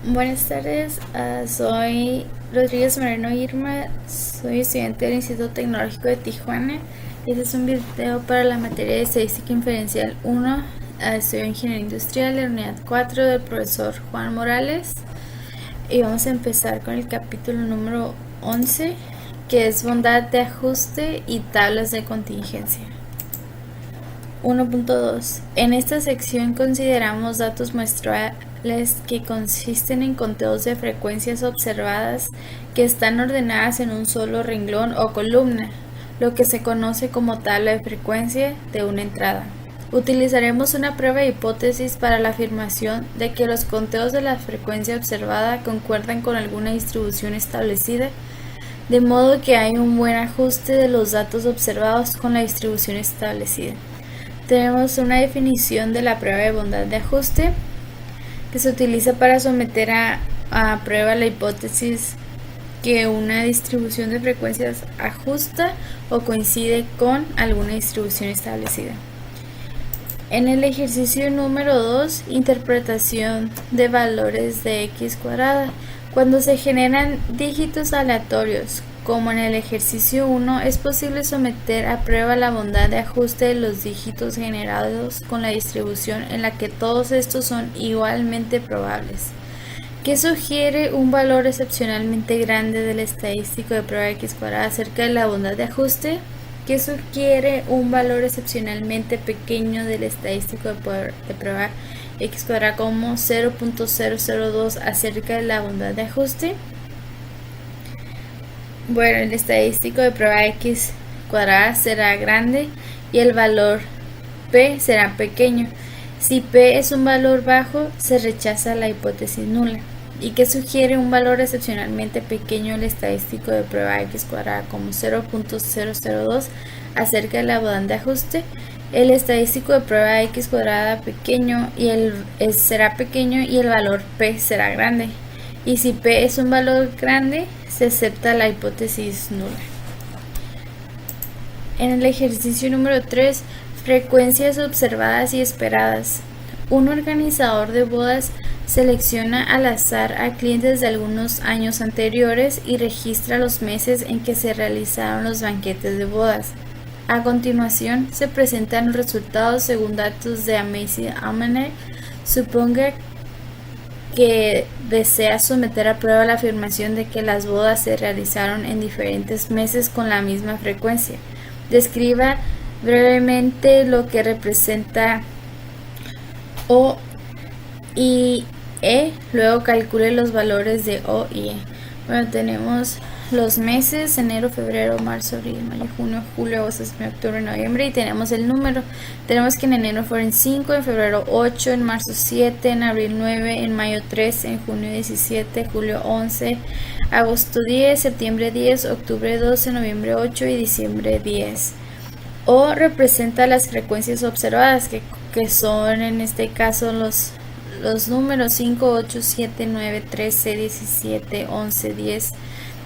Buenas tardes, soy Rodríguez Moreno Irma, soy estudiante del Instituto Tecnológico de Tijuana. Este es un video para la materia de Estadística Inferencial 1, estudio Ingeniería Industrial, la unidad 4 del profesor Juan Morales. Y vamos a empezar con el capítulo número 11, que es bondad de ajuste y tablas de contingencia. 1.2. En esta sección consideramos datos muestrales que consisten en conteos de frecuencias observadas que están ordenadas en un solo renglón o columna, lo que se conoce como tabla de frecuencia de una entrada. Utilizaremos una prueba de hipótesis para la afirmación de que los conteos de la frecuencia observada concuerdan con alguna distribución establecida, de modo que hay un buen ajuste de los datos observados con la distribución establecida. Tenemos una definición de la prueba de bondad de ajuste que se utiliza para someter a prueba la hipótesis que una distribución de frecuencias ajusta o coincide con alguna distribución establecida. En el ejercicio número 2, interpretación de valores de x cuadrada. Cuando se generan dígitos aleatorios, como en el ejercicio 1, es posible someter a prueba la bondad de ajuste de los dígitos generados con la distribución en la que todos estos son igualmente probables. ¿Qué sugiere un valor excepcionalmente grande del estadístico de prueba de x cuadrada acerca de la bondad de ajuste? ¿Qué sugiere un valor excepcionalmente pequeño del estadístico de prueba x cuadrada como 0.002 acerca de la bondad de ajuste? Bueno, el estadístico de prueba x cuadrada será grande y el valor p será pequeño. Si p es un valor bajo, se rechaza la hipótesis nula. ¿Y qué sugiere un valor excepcionalmente pequeño el estadístico de prueba x cuadrada como 0.002 acerca de la bondad de ajuste? El estadístico de prueba x cuadrada pequeño será pequeño y el valor p será grande. Y si p es un valor grande, se acepta la hipótesis nula. En el ejercicio número 3, frecuencias observadas y esperadas. Un organizador de bodas selecciona al azar a clientes de algunos años anteriores y registra los meses en que se realizaron los banquetes de bodas. A continuación, se presentan los resultados según datos de Amazing Almanac. Suponga que desea someter a prueba la afirmación de que las bodas se realizaron en diferentes meses con la misma frecuencia. Describa brevemente lo que representa O y E, luego calcule los valores de O y E. Bueno, tenemos los meses: enero, febrero, marzo, abril, mayo, junio, julio, agosto, septiembre, octubre, noviembre, y tenemos el número. Tenemos que en enero fueron 5, en febrero 8, en marzo 7, en abril 9, en mayo 13, en junio 17, julio 11, agosto 10, septiembre 10, octubre 12, noviembre 8 y diciembre 10. O representa las frecuencias observadas, que son en este caso los números 5, 8, 7, 9, 13, 17, 11, 10,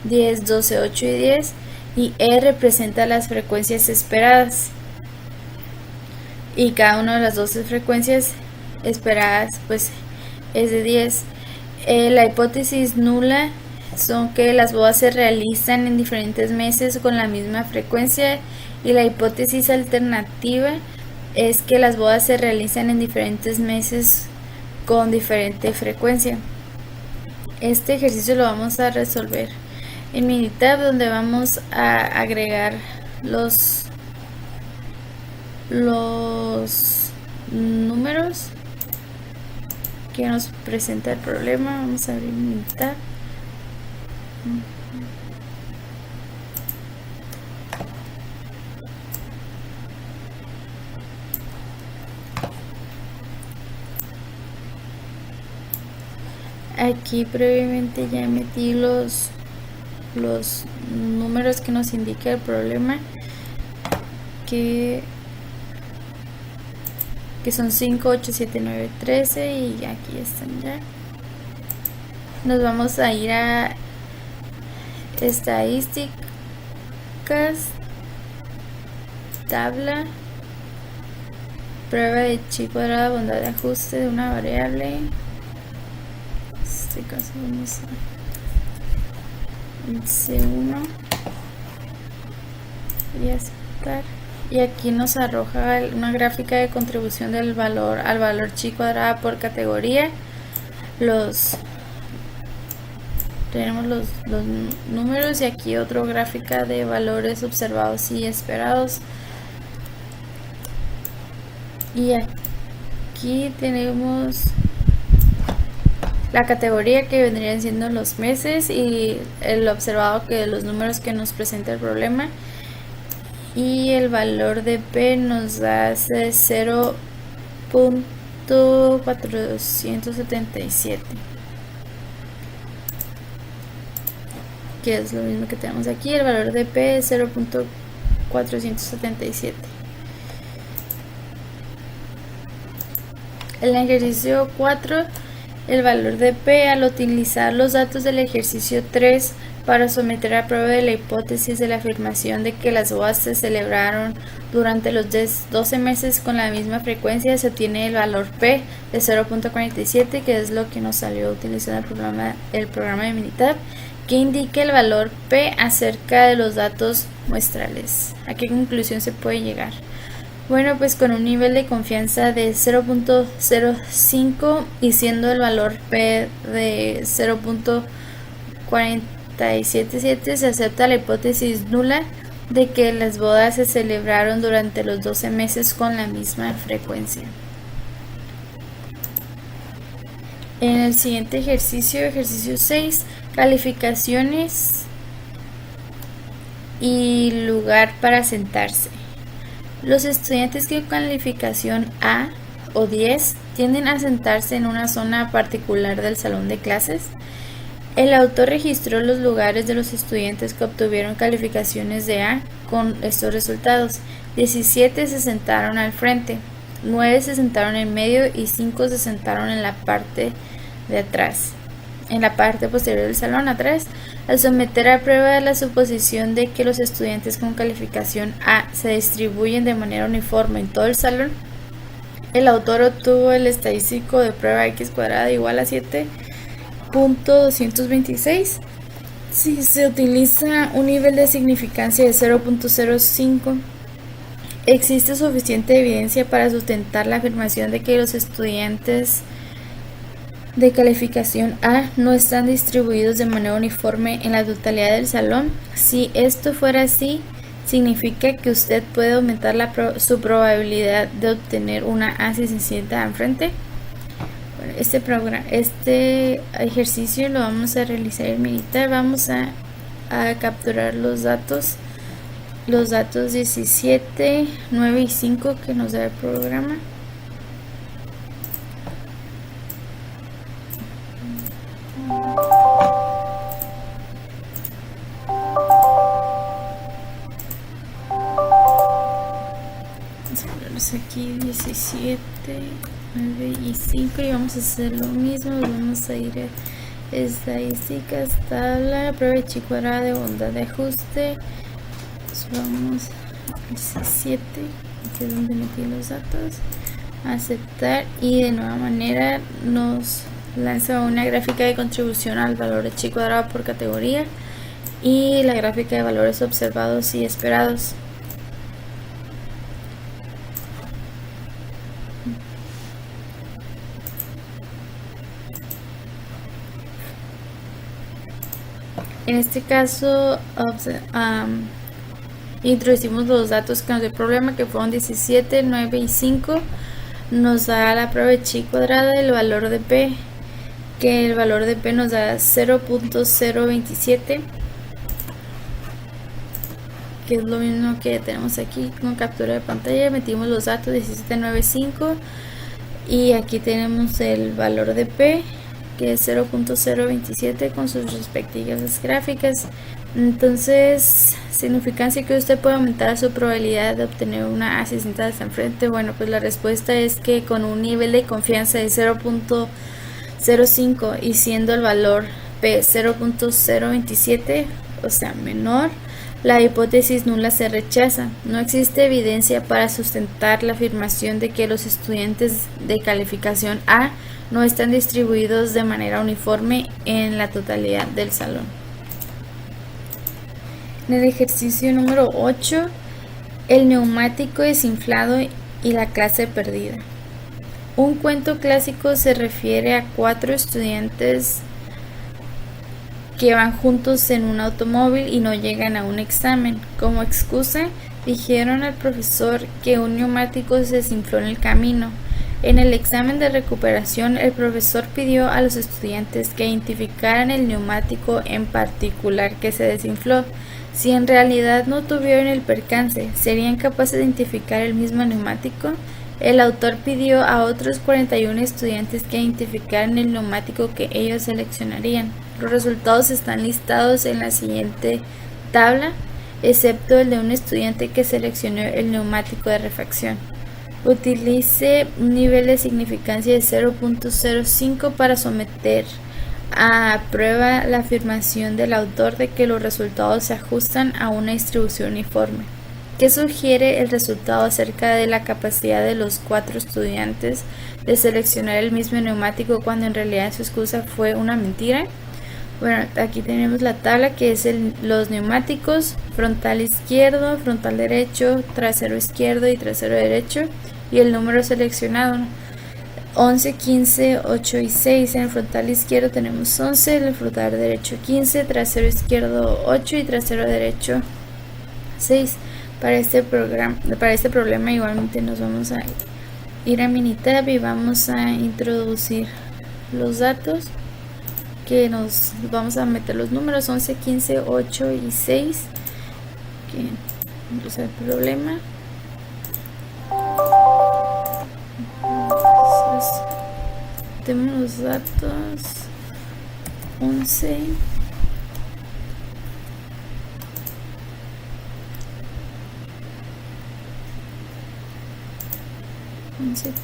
10, 12, 8 y 10. Y E representa las frecuencias esperadas. Y cada una de las 12 frecuencias esperadas pues es de 10. La hipótesis nula son que las bodas se realizan en diferentes meses con la misma frecuencia, y la hipótesis alternativa es que las bodas se realizan en diferentes meses con diferente frecuencia. Este ejercicio lo vamos a resolver en Minitab, donde vamos a agregar los números que nos presenta el problema. Vamos a abrir Minitab. Aquí previamente ya metí los números que nos indica el problema, que son 5, 8, 7, 9, 13, y aquí están ya. Nos vamos a ir a estadísticas, tabla, prueba de chi cuadrada, bondad de ajuste de una variable, este caso vamos a C1 y aceptar. Y aquí nos arroja una gráfica de contribución del valor al valor chi cuadrada por categoría. Tenemos los números y aquí otra gráfica de valores observados y esperados. Y aquí tenemos la categoría que vendrían siendo los meses y el observado, que los números que nos presenta el problema. Y el valor de P nos da 0.477, que es lo mismo que tenemos aquí. El valor de P es 0.477. En el ejercicio 4, el valor de P, al utilizar los datos del ejercicio 3 para someter a prueba de la hipótesis de la afirmación de que las bodas se celebraron durante los 12 meses con la misma frecuencia, se obtiene el valor P de 0.47, que es lo que nos salió utilizando el programa de Minitab, que indica el valor P acerca de los datos muestrales. ¿A qué conclusión se puede llegar? Bueno, pues con un nivel de confianza de 0.05 y siendo el valor P de 0.477, se acepta la hipótesis nula de que las bodas se celebraron durante los 12 meses con la misma frecuencia. En el siguiente ejercicio 6, calificaciones y lugar para sentarse. Los estudiantes con calificación A o 10 tienden a sentarse en una zona particular del salón de clases. El autor registró los lugares de los estudiantes que obtuvieron calificaciones de A con estos resultados. 17 se sentaron al frente, 9 se sentaron en medio y 5 se sentaron en la parte de atrás, en la parte posterior del salón atrás. Al someter a prueba la suposición de que los estudiantes con calificación A se distribuyen de manera uniforme en todo el salón, el autor obtuvo el estadístico de prueba x cuadrada igual a 7.226. Si se utiliza un nivel de significancia de 0.05, existe suficiente evidencia para sustentar la afirmación de que los estudiantes de calificación A no están distribuidos de manera uniforme en la totalidad del salón. Si esto fuera así, significa que usted puede aumentar su probabilidad de obtener una A si se sienta enfrente. Bueno, este ejercicio lo vamos a realizar en Minitab. Vamos a capturar los datos 17, 9 y 5 que nos da el programa. Aquí 17, 9 y 5 y vamos a hacer lo mismo. Vamos a ir a estadísticas, tabla, prueba de chi cuadrada de bondad de ajuste. Vamos a 17, que es donde metí los datos, aceptar, y de nueva manera nos lanza una gráfica de contribución al valor de chi cuadrado por categoría y la gráfica de valores observados y esperados. En este caso introducimos los datos que nos dio el problema, que fueron 17, 9 y 5. Nos da la prueba de chi cuadrada, el valor de P, que el valor de P nos da 0.027, que es lo mismo que tenemos aquí con captura de pantalla. Metimos los datos 17, 9, 5 y aquí tenemos el valor de P, que es 0.027 con sus respectivas gráficas. Entonces, significancia que usted puede aumentar su probabilidad de obtener una A si sentada hasta enfrente. Bueno, pues la respuesta es que con un nivel de confianza de 0.05 y siendo el valor P 0.027, o sea menor, La hipótesis nula se rechaza. No existe evidencia para sustentar la afirmación de que los estudiantes de calificación A no están distribuidos de manera uniforme en la totalidad del salón. En el ejercicio número 8, el neumático desinflado y la clase perdida. Un cuento clásico se refiere a 4 estudiantes que van juntos en un automóvil y no llegan a un examen. Como excusa, dijeron al profesor que un neumático se desinfló en el camino. En el examen de recuperación, el profesor pidió a los estudiantes que identificaran el neumático en particular que se desinfló. Si en realidad no tuvieron el percance, ¿serían capaces de identificar el mismo neumático? El autor pidió a otros 41 estudiantes que identificaran el neumático que ellos seleccionarían. Los resultados están listados en la siguiente tabla, excepto el de un estudiante que seleccionó el neumático de refacción. Utilice un nivel de significancia de 0.05 para someter a prueba la afirmación del autor de que los resultados se ajustan a una distribución uniforme. ¿Qué sugiere el resultado acerca de la capacidad de los 4 estudiantes de seleccionar el mismo neumático cuando en realidad su excusa fue una mentira? Bueno, aquí tenemos la tabla que es los neumáticos: frontal izquierdo, frontal derecho, trasero izquierdo y trasero derecho, y el número seleccionado: 11, 15, 8 y 6. En el frontal izquierdo tenemos 11, en el frontal derecho 15, trasero izquierdo 8 y trasero derecho 6. Para este problema igualmente nos vamos a ir a Minitab y vamos a introducir los datos, que nos vamos a meter los números 11, 15, 8 y 6, que es el problema. Entonces, tenemos los datos 11,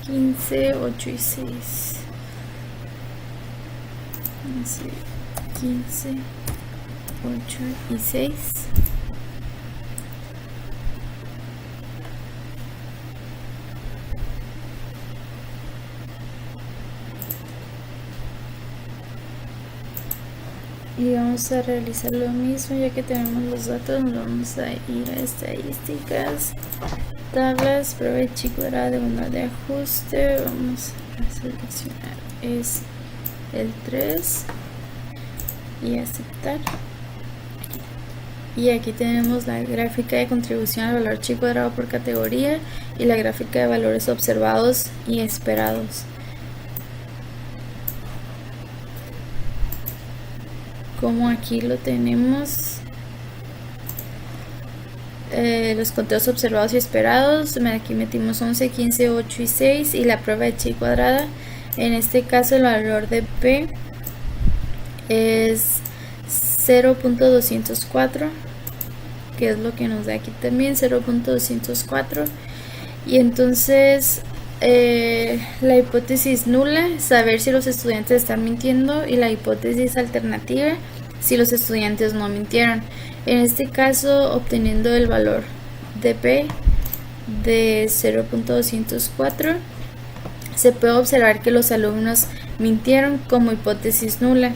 15, 8 y 6. 11, 15, 8 y 6. Y vamos a realizar lo mismo. Ya que tenemos los datos, nos vamos a ir a estadísticas, tablas, prueba de chi cuadrada de bondad de ajuste. Vamos a seleccionar el 3 y aceptar. Y aquí tenemos la gráfica de contribución al valor chi cuadrado por categoría y la gráfica de valores observados y esperados. Como aquí lo tenemos, los conteos observados y esperados, aquí metimos 11, 15, 8 y 6 y la prueba de chi cuadrada. En este caso el valor de P es 0.204, que es lo que nos da aquí también, 0.204. Y entonces la hipótesis nula, saber si los estudiantes están mintiendo, y la hipótesis alternativa, si los estudiantes no mintieron. En este caso, obteniendo el valor de P de 0.204, se puede observar que los alumnos mintieron como hipótesis nula,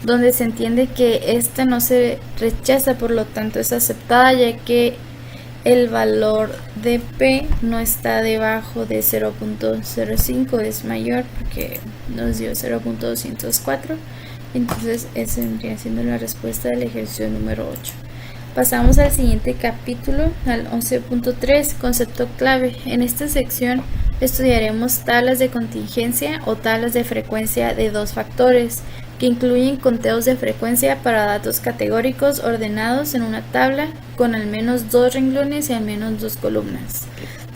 donde se entiende que esta no se rechaza, por lo tanto es aceptada, ya que el valor de P no está debajo de 0.05, es mayor porque nos dio 0.204. Entonces esa vendría siendo la respuesta del ejercicio número 8. Pasamos al siguiente capítulo, al 11.3, concepto clave. En esta sección estudiaremos tablas de contingencia o tablas de frecuencia de 2 factores, que incluyen conteos de frecuencia para datos categóricos ordenados en una tabla con al menos 2 renglones y al menos 2 columnas.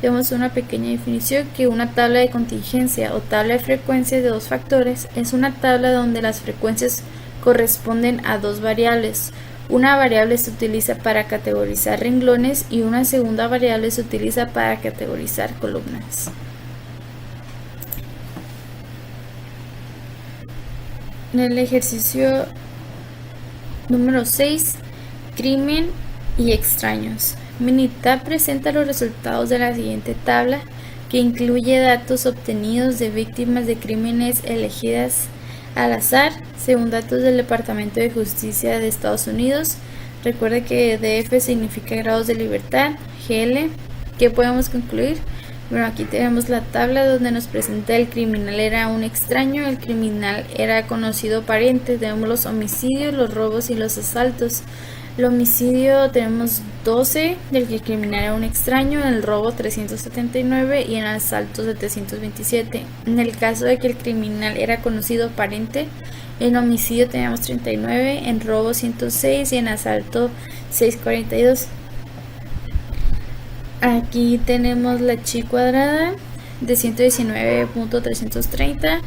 Tenemos una pequeña definición: que una tabla de contingencia o tabla de frecuencia de 2 factores es una tabla donde las frecuencias corresponden a 2 variables. Una variable se utiliza para categorizar renglones y una segunda variable se utiliza para categorizar columnas. En el ejercicio número 6, crimen y extraños. Minitab presenta los resultados de la siguiente tabla, que incluye datos obtenidos de víctimas de crímenes elegidas al azar, según datos del Departamento de Justicia de Estados Unidos. Recuerde que DF significa grados de libertad. GL, ¿qué podemos concluir? Bueno, aquí tenemos la tabla donde nos presenta el criminal era un extraño, el criminal era conocido pariente. Tenemos los homicidios, los robos y los asaltos. El homicidio tenemos 12, del que el criminal era un extraño, en el robo 379 y en el asalto 727. En el caso de que el criminal era conocido pariente, en homicidio teníamos 39, en robo 106 y en asalto 642. Aquí tenemos la chi cuadrada de 119.330.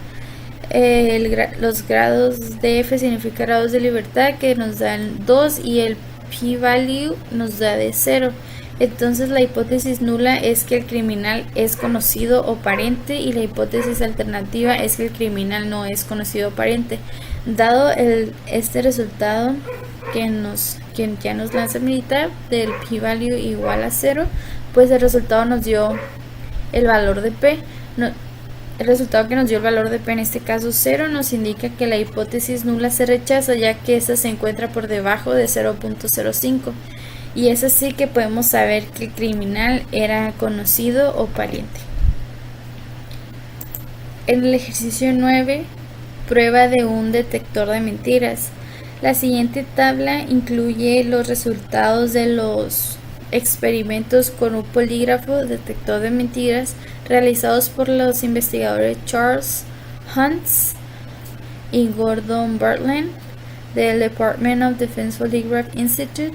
Los grados de F significa grados de libertad, que nos dan 2, y el p-value nos da de 0. Entonces la hipótesis nula es que el criminal es conocido o pariente, y la hipótesis alternativa es que el criminal no es conocido o pariente. Dado este resultado que ya nos lanza Minitab del p-value igual a 0, pues el resultado nos dio el valor de p. El resultado que nos dio el valor de p, en este caso 0, nos indica que la hipótesis nula se rechaza, ya que esta se encuentra por debajo de 0.05, y es así que podemos saber que el criminal era conocido o pariente. En el ejercicio 9, prueba de un detector de mentiras. La siguiente tabla incluye los resultados de los experimentos con un polígrafo detector de mentiras realizados por los investigadores Charles Huntz y Gordon Bartland del Department of Defense Polygraph Institute.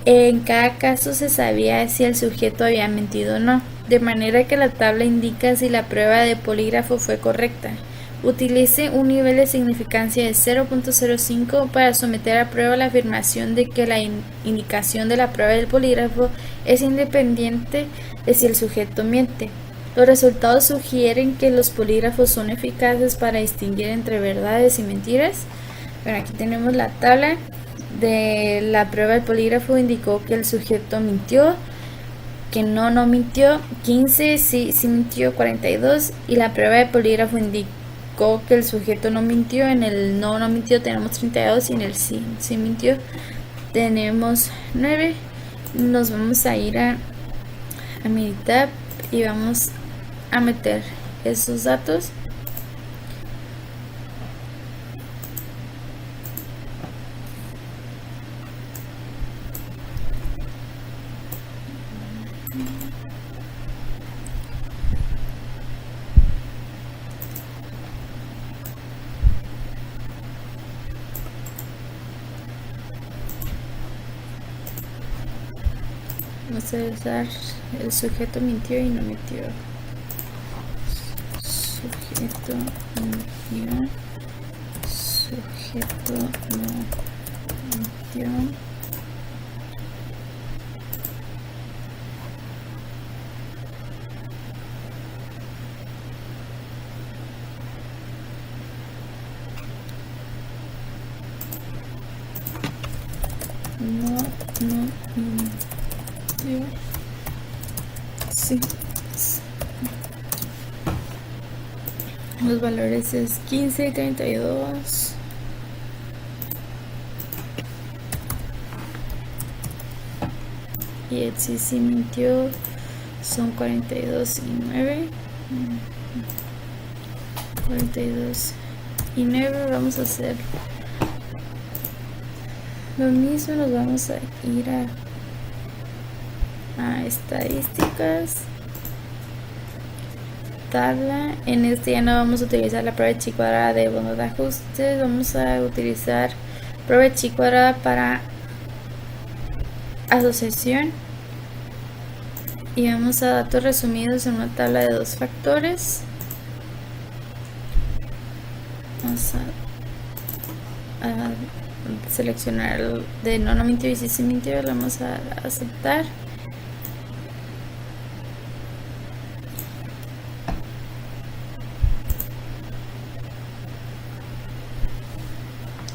En cada caso se sabía si el sujeto había mentido o no, de manera que la tabla indica si la prueba de polígrafo fue correcta. Utilice un nivel de significancia de 0.05 para someter a prueba la afirmación de que la indicación de la prueba del polígrafo es independiente de si el sujeto miente. Los resultados sugieren que los polígrafos son eficaces para distinguir entre verdades y mentiras. Bueno, aquí tenemos la tabla de la prueba del polígrafo. Indicó que el sujeto mintió, que no mintió 15, sí mintió 42, y la prueba de polígrafo indicó que el sujeto no mintió. En el no mintió tenemos 32, y en el sí mintió tenemos 9. Nos vamos a ir a Minitab y vamos a meter esos datos. Vamos a usar el sujeto mintió y no mintió. Sujeto mintió. Sujeto no mintió. No mintió. Sí. Los valores es 15 y 32. Y el sí mintió son 42 y 9. 42 y 9. Vamos a hacer lo mismo. Nos vamos a ir a estadísticas, tabla. En este ya no vamos a utilizar la prueba de chi cuadrada de bono de ajustes, vamos a utilizar prueba de chi cuadrada para asociación, y vamos a datos resumidos en una tabla de 2 factores. Vamos a seleccionar el de no mintió y sí mintió, lo vamos a aceptar.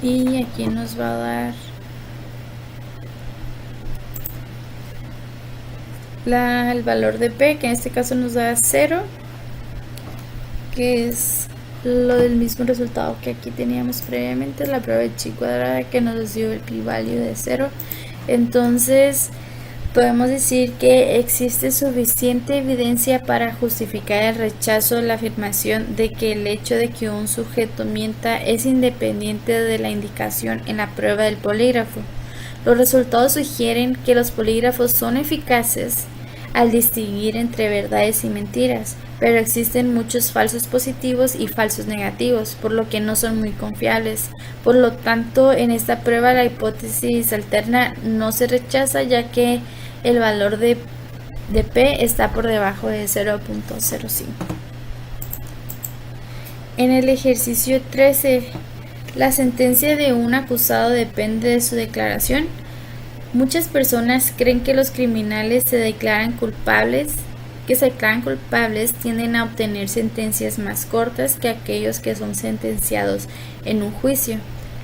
Y aquí nos va a dar el valor de P, que en este caso nos da 0, que es lo del mismo resultado que aquí teníamos previamente, la prueba de chi cuadrada, que nos dio el p-value de 0. Entonces podemos decir que existe suficiente evidencia para justificar el rechazo de la afirmación de que el hecho de que un sujeto mienta es independiente de la indicación en la prueba del polígrafo. Los resultados sugieren que los polígrafos son eficaces al distinguir entre verdades y mentiras, pero existen muchos falsos positivos y falsos negativos, por lo que no son muy confiables. Por lo tanto, en esta prueba la hipótesis alterna no se rechaza, ya que el valor de P está por debajo de 0.05. En el ejercicio 13, la sentencia de un acusado depende de su declaración. Muchas personas creen que los criminales que se declaran culpables tienden a obtener sentencias más cortas que aquellos que son sentenciados en un juicio.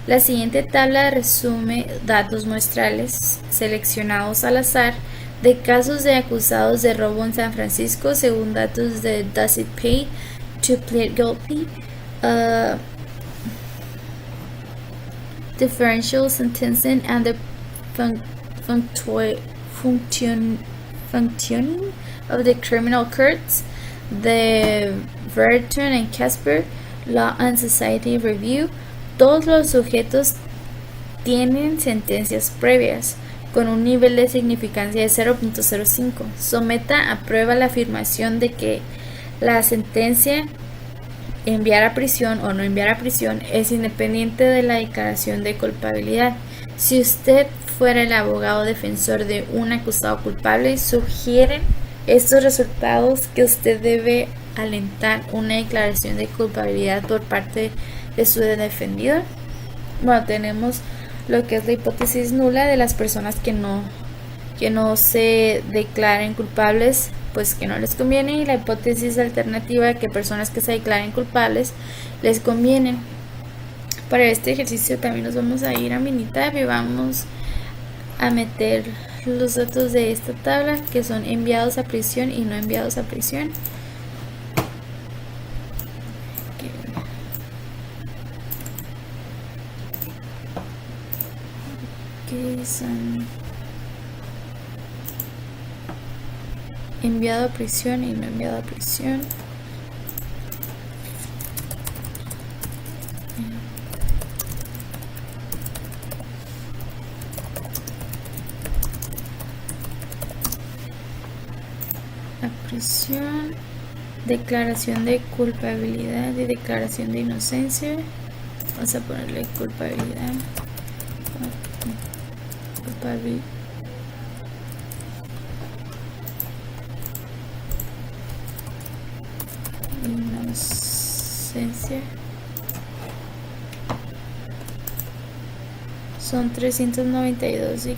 La siguiente tabla resume datos muestrales seleccionados al azar de casos de acusados de robo en San Francisco según datos de Does It Pay to Plead Guilty, Differential Sentencing and the Functioning of the Criminal Courts, de Verton and Casper, Law and Society Review. Todos los sujetos tienen sentencias previas con un nivel de significancia de 0.05. Someta a prueba la afirmación de que la sentencia enviar a prisión o no enviar a prisión es independiente de la declaración de culpabilidad. Si usted fuera el abogado defensor de un acusado culpable, sugieren estos resultados que usted debe alentar una declaración de culpabilidad por parte de su defendido. Bueno, tenemos lo que es la hipótesis nula de las personas que no se declaren culpables, pues que no les conviene, y la hipótesis alternativa, que personas que se declaren culpables les convienen. Para este ejercicio también nos vamos a ir a Minitab y vamos a meter los datos de esta tabla, que son enviados a prisión y no enviados a prisión. Que son enviado a prisión y no enviado a prisión. A prisión, declaración de culpabilidad y declaración de inocencia. Vamos a ponerle culpabilidad. Inocencia. Son 392 y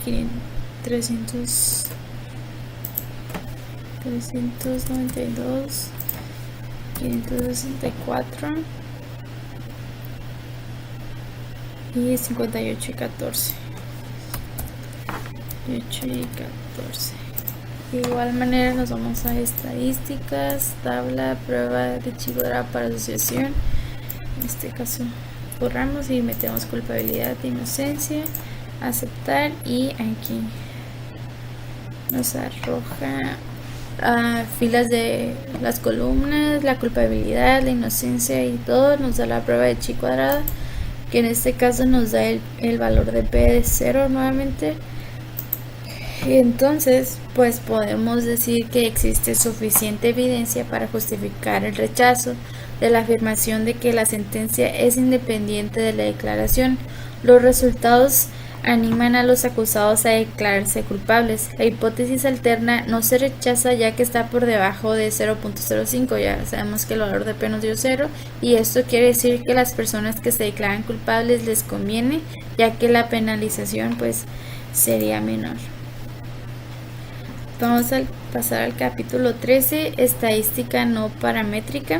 392, 564 y 58 y 14. 8 y 14. De igual manera nos vamos a estadísticas, tabla, prueba de chi cuadrada para asociación. En este caso borramos y metemos culpabilidad de inocencia, aceptar, y aquí nos arroja filas de las columnas, la culpabilidad, la inocencia y todo. Nos da la prueba de chi cuadrada, que en este caso nos da el valor de P de 0 nuevamente. Y entonces pues podemos decir que existe suficiente evidencia para justificar el rechazo de la afirmación de que la sentencia es independiente de la declaración. Los resultados animan a los acusados a declararse culpables. La hipótesis alterna no se rechaza, ya que está por debajo de 0.05. Ya sabemos que el valor de P nos dio 0, y esto quiere decir que las personas que se declaran culpables les conviene, ya que la penalización pues sería menor. Vamos a pasar al capítulo 13, estadística no paramétrica.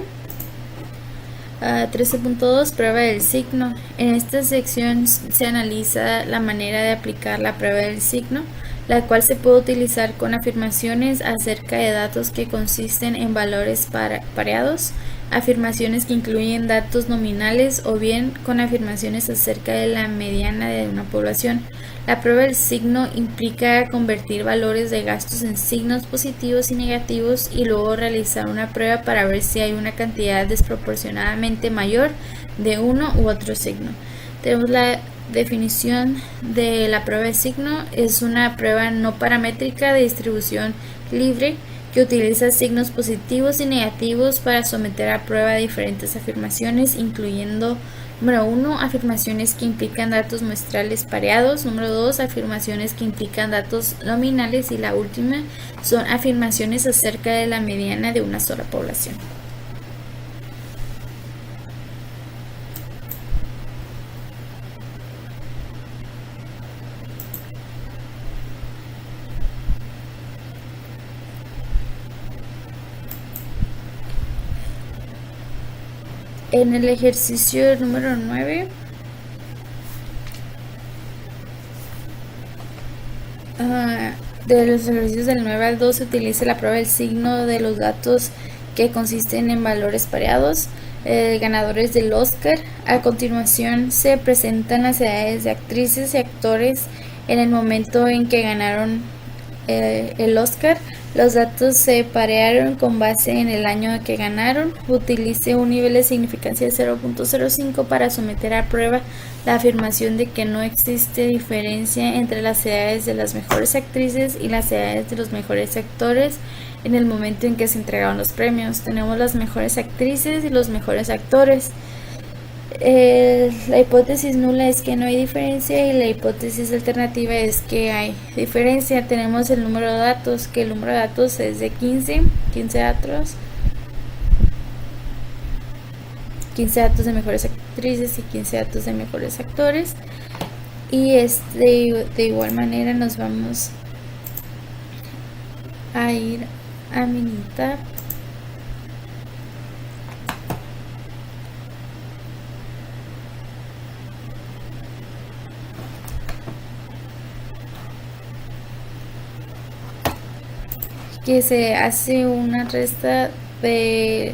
13.2, prueba del signo. En esta sección se analiza la manera de aplicar la prueba del signo. la cual se puede utilizar con afirmaciones acerca de datos que consisten en valores pareados, afirmaciones que incluyen datos nominales o bien con afirmaciones acerca de la mediana de una población. La prueba del signo implica convertir valores de gastos en signos positivos y negativos y luego realizar una prueba para ver si hay una cantidad desproporcionadamente mayor de uno u otro signo. Tenemos la definición de la prueba de signo. Es una prueba no paramétrica de distribución libre que utiliza signos positivos y negativos para someter a prueba diferentes afirmaciones, incluyendo número 1, afirmaciones que implican datos muestrales pareados, número 2, afirmaciones que implican datos nominales y la última son afirmaciones acerca de la mediana de una sola población. En el ejercicio número 9, de los ejercicios del 9 al 12 utiliza la prueba del signo de los datos que consisten en valores pareados, ganadores del Oscar. A continuación se presentan las edades de actrices y actores en el momento en que ganaron el Oscar. Los datos se parearon con base en el año que ganaron. Utilice un nivel de significancia de 0.05 para someter a prueba la afirmación de que no existe diferencia entre las edades de las mejores actrices y las edades de los mejores actores en el momento en que se entregaron los premios. Tenemos las mejores actrices y los mejores actores. La hipótesis nula es que no hay diferencia y la hipótesis alternativa es que hay diferencia. Tenemos el número de datos, que el número de datos es de 15 datos, 15 datos de mejores actrices y 15 datos de mejores actores. Y de igual manera nos vamos a ir a Minitab. Que se hace una resta de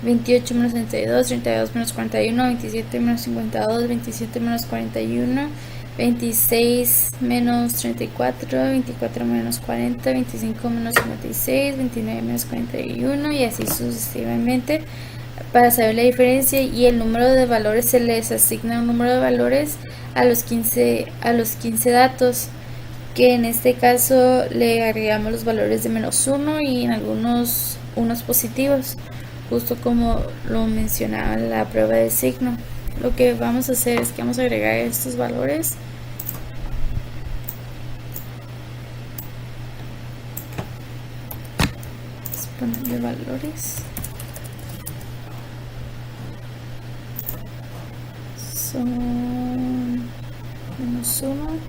28 menos 32, 32 menos 41, 27 menos 52, 27 menos 41, 26 menos 34, 24 menos 40, 25 menos 56, 29 menos 41 y así sucesivamente para saber la diferencia. Y el número de valores, se les asigna un número de valores a los 15 datos, que en este caso le agregamos los valores de -1 y en algunos unos positivos, justo como lo mencionaba en la prueba de signo. Lo que vamos a hacer es que vamos a agregar estos valores. Vamos a ponerle valores. Son -1.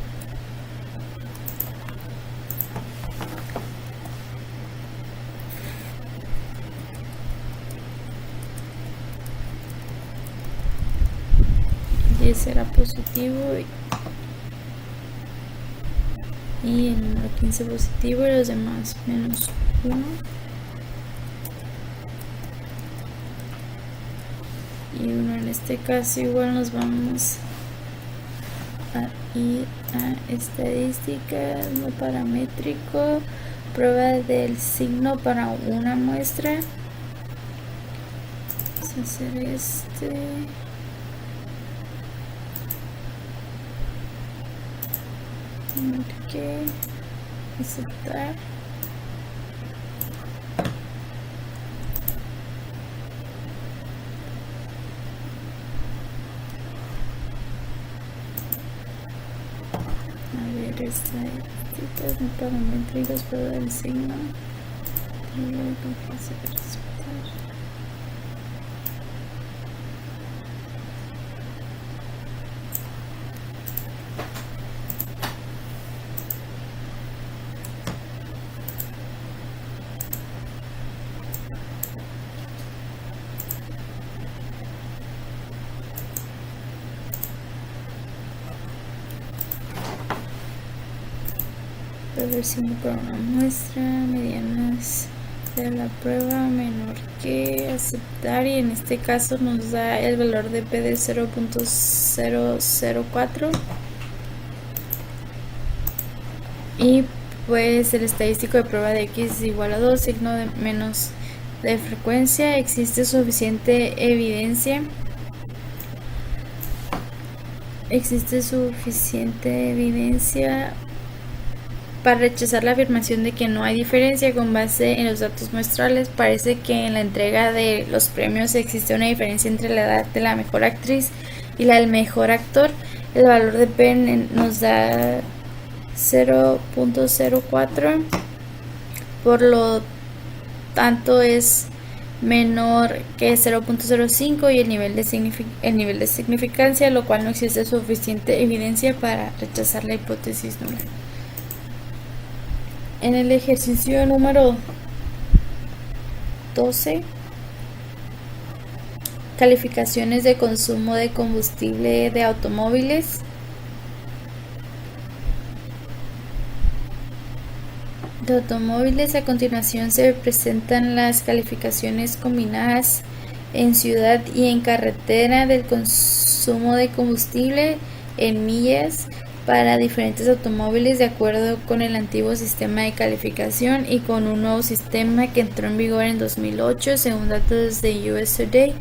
Será positivo y el número 15 positivo y los demás -1. Y uno, en este caso igual nos vamos a ir a estadística no paramétrico, prueba del signo para una muestra. Vamos a hacer que aceptar. A ver, estadísticas no paramétricas, prueba del signo y luego aceptar. A ver si me para una muestra, medianas de la prueba menor que aceptar, y en este caso nos da el valor de P de 0.004 y pues el estadístico de prueba de X es igual a 2, signo de menos de frecuencia. Existe suficiente evidencia para rechazar la afirmación de que no hay diferencia con base en los datos muestrales. Parece que en la entrega de los premios existe una diferencia entre la edad de la mejor actriz y la del mejor actor. El valor de P nos da 0.04, por lo tanto es menor que 0.05 y el nivel de significancia, lo cual no existe suficiente evidencia para rechazar la hipótesis nula. En el ejercicio número 12, calificaciones de consumo de combustible de automóviles. A continuación se presentan las calificaciones combinadas en ciudad y en carretera del consumo de combustible en millas para diferentes automóviles de acuerdo con el antiguo sistema de calificación y con un nuevo sistema que entró en vigor en 2008 según datos de USA Today.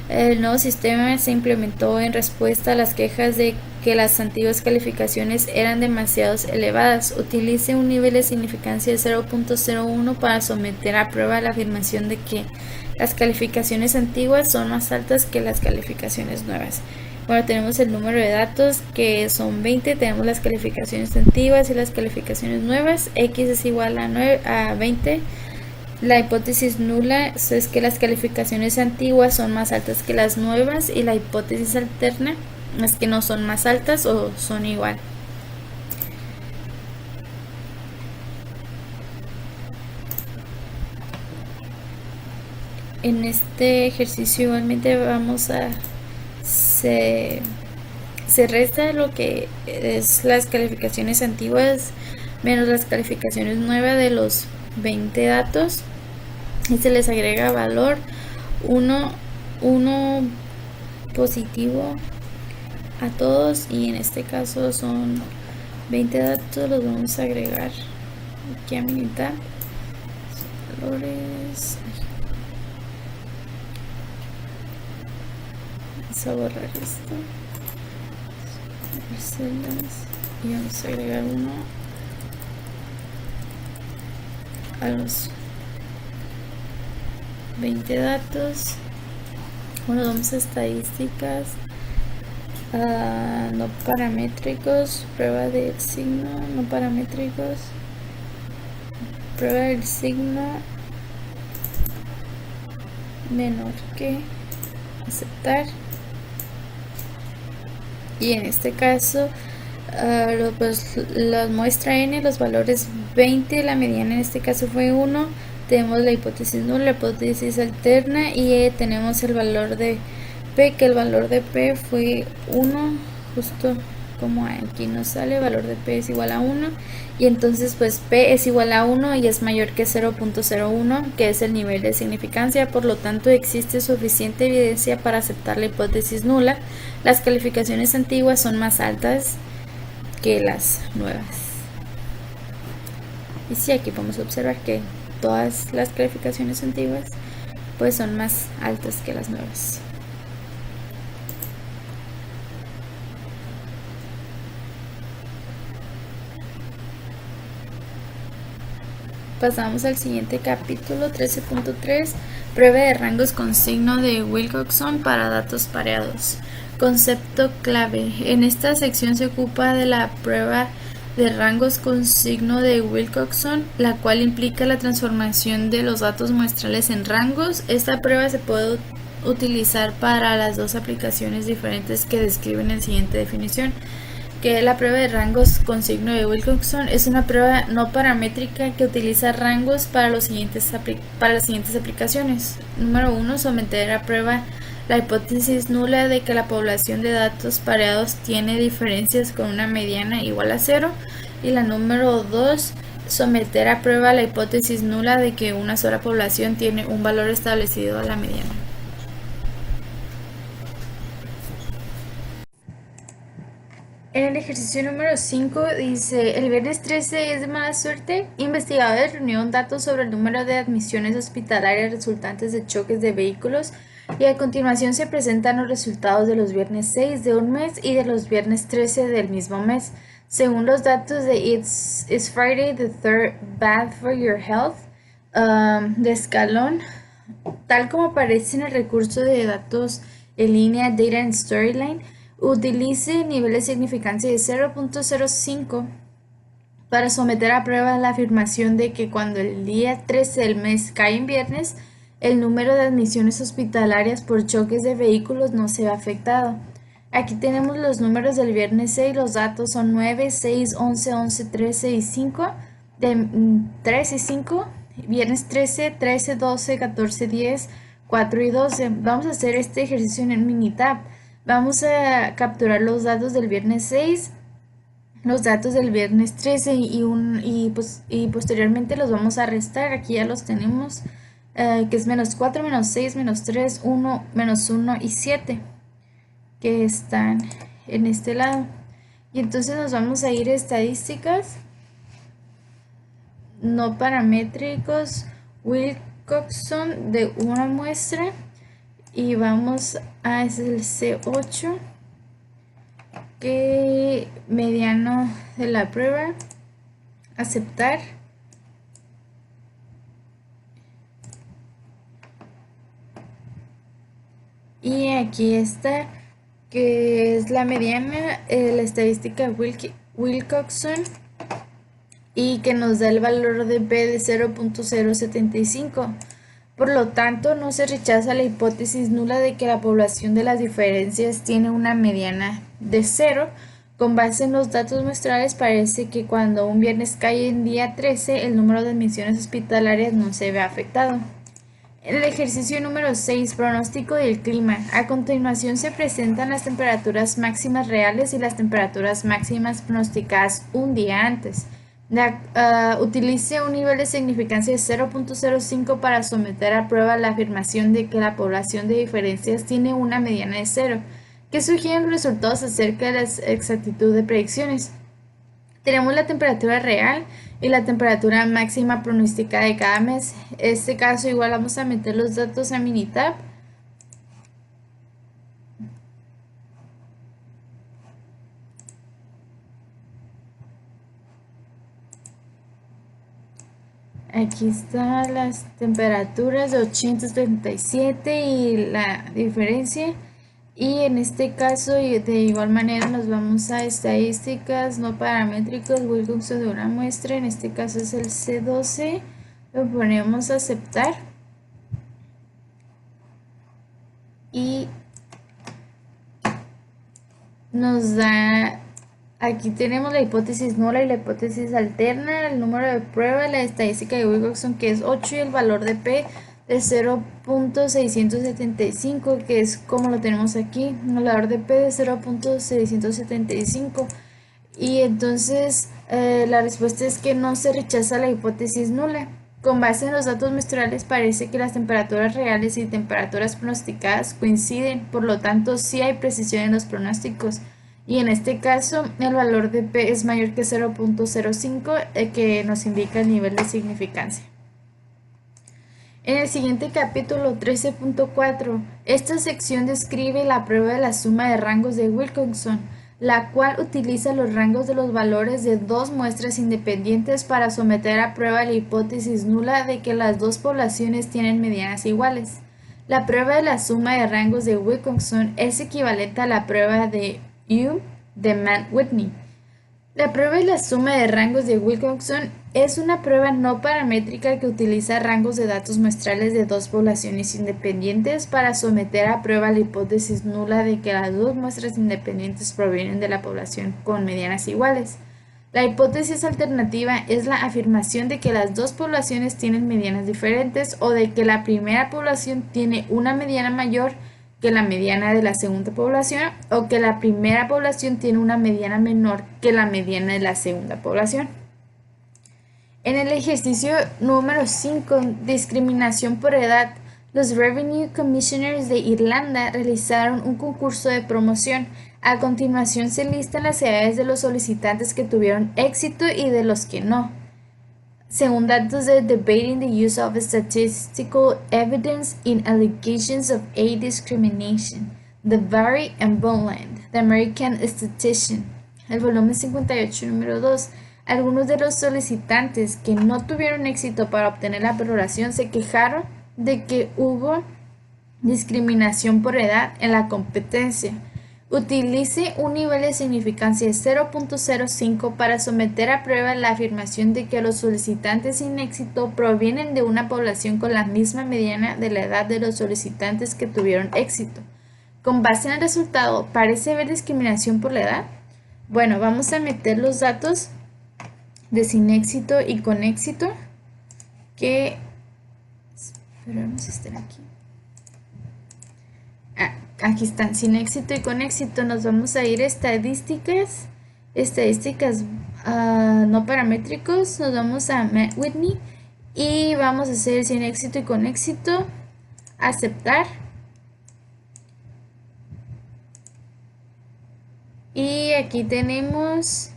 El nuevo sistema se implementó en respuesta a las quejas de que las antiguas calificaciones eran demasiado elevadas. Utilice un nivel de significancia de 0.01 para someter a prueba la afirmación de que las calificaciones antiguas son más altas que las calificaciones nuevas. Bueno, tenemos el número de datos que son 20, tenemos las calificaciones antiguas y las calificaciones nuevas. X es igual a 20. La hipótesis nula es que las calificaciones antiguas son más altas que las nuevas, y la hipótesis alterna es que no son más altas o son igual. En este ejercicio igualmente vamos a se resta lo que es las calificaciones antiguas menos las calificaciones nuevas de los 20 datos y se les agrega valor 1 positivo a todos, y en este caso son 20 datos, los vamos a agregar aquí a mitad. Valores, vamos a borrar esto y vamos a agregar uno a los 20 datos. Bueno, vamos a estadísticas, no paramétricos, prueba del signo, no paramétricos, prueba del signo menor que aceptar, y en este caso la muestra n, los valores 20, la mediana en este caso fue 1, tenemos la hipótesis nula, la hipótesis alterna, y tenemos el valor de P, que el valor de P fue 1, justo como aquí nos sale, valor de P es igual a 1, y entonces pues P es igual a 1 y es mayor que 0.01, que es el nivel de significancia, por lo tanto existe suficiente evidencia para aceptar la hipótesis nula. Las calificaciones antiguas son más altas que las nuevas. Y sí, aquí podemos observar que todas las calificaciones antiguas pues son más altas que las nuevas. Pasamos al siguiente capítulo, 13.3, prueba de rangos con signo de Wilcoxon para datos pareados. Concepto clave. En esta sección se ocupa de la prueba de rangos con signo de Wilcoxon, la cual implica la transformación de los datos muestrales en rangos. Esta prueba se puede utilizar para las dos aplicaciones diferentes que describen en la siguiente definición, que la prueba de rangos con signo de Wilcoxon es una prueba no paramétrica que utiliza rangos para las siguientes aplicaciones. Número 1, someter a prueba la hipótesis nula de que la población de datos pareados tiene diferencias con una mediana igual a 0. Y la número 2, someter a prueba la hipótesis nula de que una sola población tiene un valor establecido a la mediana. En el ejercicio número 5 dice, el viernes 13 es de mala suerte. Investigadores reunieron datos sobre el número de admisiones hospitalarias resultantes de choques de vehículos y a continuación se presentan los resultados de los viernes 6 de un mes y de los viernes 13 del mismo mes. Según los datos de Is Friday the 3rd Bad for Your Health de escalón, tal como aparece en el recurso de datos en línea Data and Storyline, utilice nivel de significancia de 0.05 para someter a prueba la afirmación de que cuando el día 13 del mes cae en viernes, el número de admisiones hospitalarias por choques de vehículos no se ve afectado. Aquí tenemos los números del viernes 6, los datos son 9, 6, 11, 11, 13 y 5, de 3 y 5, viernes 13, 13, 12, 14, 10, 4 y 12. Vamos a hacer este ejercicio en Minitab. Vamos a capturar los datos del viernes 6, los datos del viernes 13 y posteriormente los vamos a restar. Aquí ya los tenemos, que es menos 4, menos 6, menos 3, 1, menos 1 y 7, que están en este lado. Y entonces nos vamos a ir a estadísticas, no paramétricos, Wilcoxon de una muestra. Y vamos a el C8, que mediano de la prueba, aceptar. Y aquí está, que es la mediana, la estadística Wilcoxon, y que nos da el valor de P de 0.075. Por lo tanto, no se rechaza la hipótesis nula de que la población de las diferencias tiene una mediana de 0. Con base en los datos muestrales, parece que cuando un viernes cae en día 13, el número de admisiones hospitalarias no se ve afectado. En el ejercicio número 6, pronóstico del clima. A continuación se presentan las temperaturas máximas reales y las temperaturas máximas pronosticadas un día antes. Utilice un nivel de significancia de 0.05 para someter a prueba la afirmación de que la población de diferencias tiene una mediana de 0, que sugieren los resultados acerca de la exactitud de predicciones. Tenemos la temperatura real y la temperatura máxima pronosticada de cada mes. En este caso igual vamos a meter los datos a Minitab. Aquí están las temperaturas de 877 y la diferencia. Y en este caso, de igual manera, nos vamos a estadísticas no paramétricos, Wilcoxon de una muestra. En este caso es el C12. Lo ponemos a aceptar. Y nos da... Aquí tenemos la hipótesis nula y la hipótesis alterna, el número de prueba, la estadística de Wilcoxon, que es 8, y el valor de P de 0.675, que es como lo tenemos aquí, el valor de P de 0.675. Y entonces la respuesta es que no se rechaza la hipótesis nula. Con base en los datos muestrales parece que las temperaturas reales y temperaturas pronosticadas coinciden, por lo tanto sí hay precisión en los pronósticos. Y en este caso el valor de P es mayor que 0.05, que nos indica el nivel de significancia. En el siguiente capítulo 13.4, esta sección describe la prueba de la suma de rangos de Wilcoxon, la cual utiliza los rangos de los valores de dos muestras independientes para someter a prueba la hipótesis nula de que las dos poblaciones tienen medianas iguales. La prueba de la suma de rangos de Wilcoxon es equivalente a la prueba de U de Mann-Whitney. La prueba de la suma de rangos de Wilcoxon es una prueba no paramétrica que utiliza rangos de datos muestrales de dos poblaciones independientes para someter a prueba la hipótesis nula de que las dos muestras independientes provienen de la población con medianas iguales. La hipótesis alternativa es la afirmación de que las dos poblaciones tienen medianas diferentes o de que la primera población tiene una mediana mayor que la mediana de la segunda población o que la primera población tiene una mediana menor que la mediana de la segunda población. En el ejercicio número 5, discriminación por edad, los Revenue Commissioners de Irlanda realizaron un concurso de promoción. A continuación se listan las edades de los solicitantes que tuvieron éxito y de los que no. Según datos de Debating the Use of Statistical Evidence in Allegations of Age Discrimination, de Barry and Boland, The American Statistician, el volumen 58, número 2, algunos de los solicitantes que no tuvieron éxito para obtener la aprobación se quejaron de que hubo discriminación por edad en la competencia. Utilice un nivel de significancia de 0.05 para someter a prueba la afirmación de que los solicitantes sin éxito provienen de una población con la misma mediana de la edad de los solicitantes que tuvieron éxito. Con base en el resultado, ¿parece haber discriminación por la edad? Bueno, vamos a meter los datos de sin éxito y con éxito que... Esperamos si están aquí. Aquí están, sin éxito y con éxito. Nos vamos a ir a estadísticas no paramétricos. Nos vamos a Matt Whitney y vamos a hacer sin éxito y con éxito, aceptar. Y aquí tenemos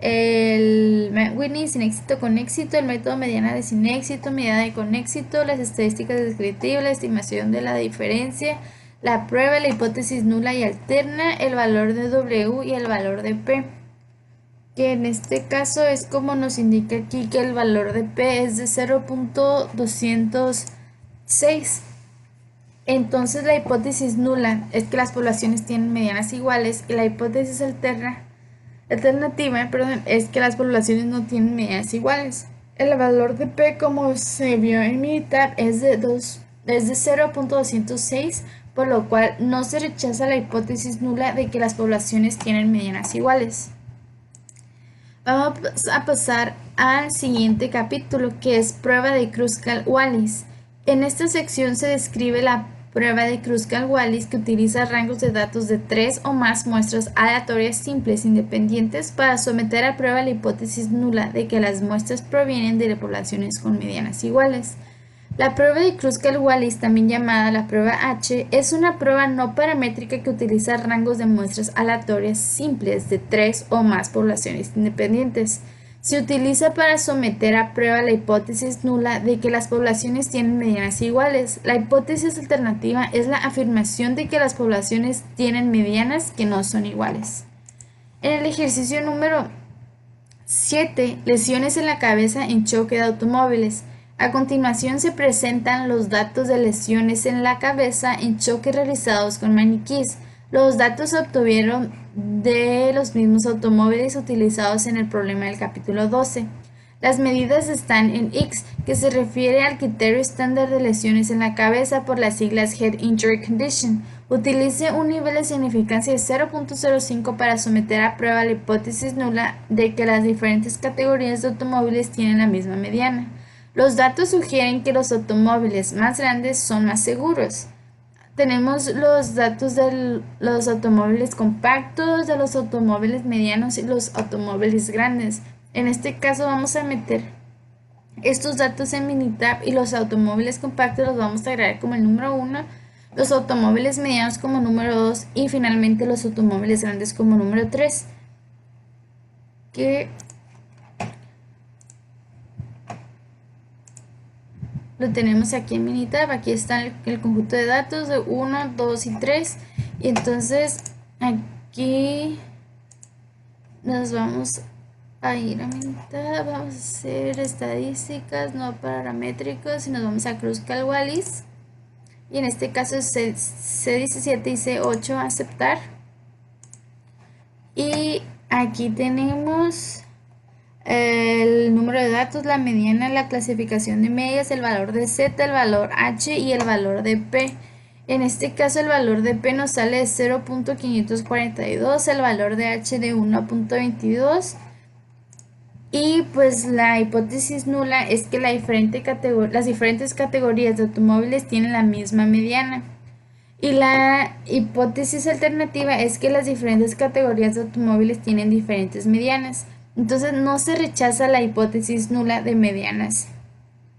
el Matt Whitney, sin éxito con éxito, el método mediana de sin éxito, mediana de con éxito, las estadísticas descriptivas, la estimación de la diferencia, la prueba, la hipótesis nula y alterna, el valor de W y el valor de P, que en este caso es como nos indica aquí que el valor de P es de 0.206. Entonces la hipótesis nula es que las poblaciones tienen medianas iguales y la hipótesis alternativa es que las poblaciones no tienen medianas iguales. El valor de P, como se vio en mi tab, es de 0.206, por lo cual no se rechaza la hipótesis nula de que las poblaciones tienen medianas iguales. Vamos a pasar al siguiente capítulo, que es prueba de Kruskal-Wallis. En esta sección se describe la prueba de Kruskal-Wallis, que utiliza rangos de datos de 3 o más muestras aleatorias simples independientes para someter a prueba la hipótesis nula de que las muestras provienen de poblaciones con medianas iguales. La prueba de Kruskal-Wallis, también llamada la prueba H, es una prueba no paramétrica que utiliza rangos de muestras aleatorias simples de 3 o más poblaciones independientes. Se utiliza para someter a prueba la hipótesis nula de que las poblaciones tienen medianas iguales. La hipótesis alternativa es la afirmación de que las poblaciones tienen medianas que no son iguales. En el ejercicio número 7, lesiones en la cabeza en choque de automóviles. A continuación se presentan los datos de lesiones en la cabeza en choque realizados con maniquís. Los datos se obtuvieron de los mismos automóviles utilizados en el problema del capítulo 12. Las medidas están en X, que se refiere al criterio estándar de lesiones en la cabeza por las siglas Head Injury Condition. Utilice un nivel de significancia de 0.05 para someter a prueba la hipótesis nula de que las diferentes categorías de automóviles tienen la misma mediana. Los datos sugieren que los automóviles más grandes son más seguros. Tenemos los datos de los automóviles compactos, de los automóviles medianos y los automóviles grandes. En este caso vamos a meter estos datos en Minitab y los automóviles compactos los vamos a agregar como el número 1, los automóviles medianos como número 2 y finalmente los automóviles grandes como número 3. Que lo tenemos aquí en Minitab. Aquí está el conjunto de datos de 1, 2 y 3. Y entonces aquí nos vamos a ir a Minitab, vamos a hacer estadísticas no paramétricos y nos vamos a Kruskal-Wallis. Y en este caso es C17 y C8, aceptar. Y aquí tenemos el número de datos, la mediana, la clasificación de medias, el valor de Z, el valor H y el valor de P. En este caso el valor de P nos sale de 0.542, el valor de H de 1.22 y pues la hipótesis nula es que las diferentes categorías de automóviles tienen la misma mediana. Y la hipótesis alternativa es que las diferentes categorías de automóviles tienen diferentes medianas. Entonces no se rechaza la hipótesis nula de medianas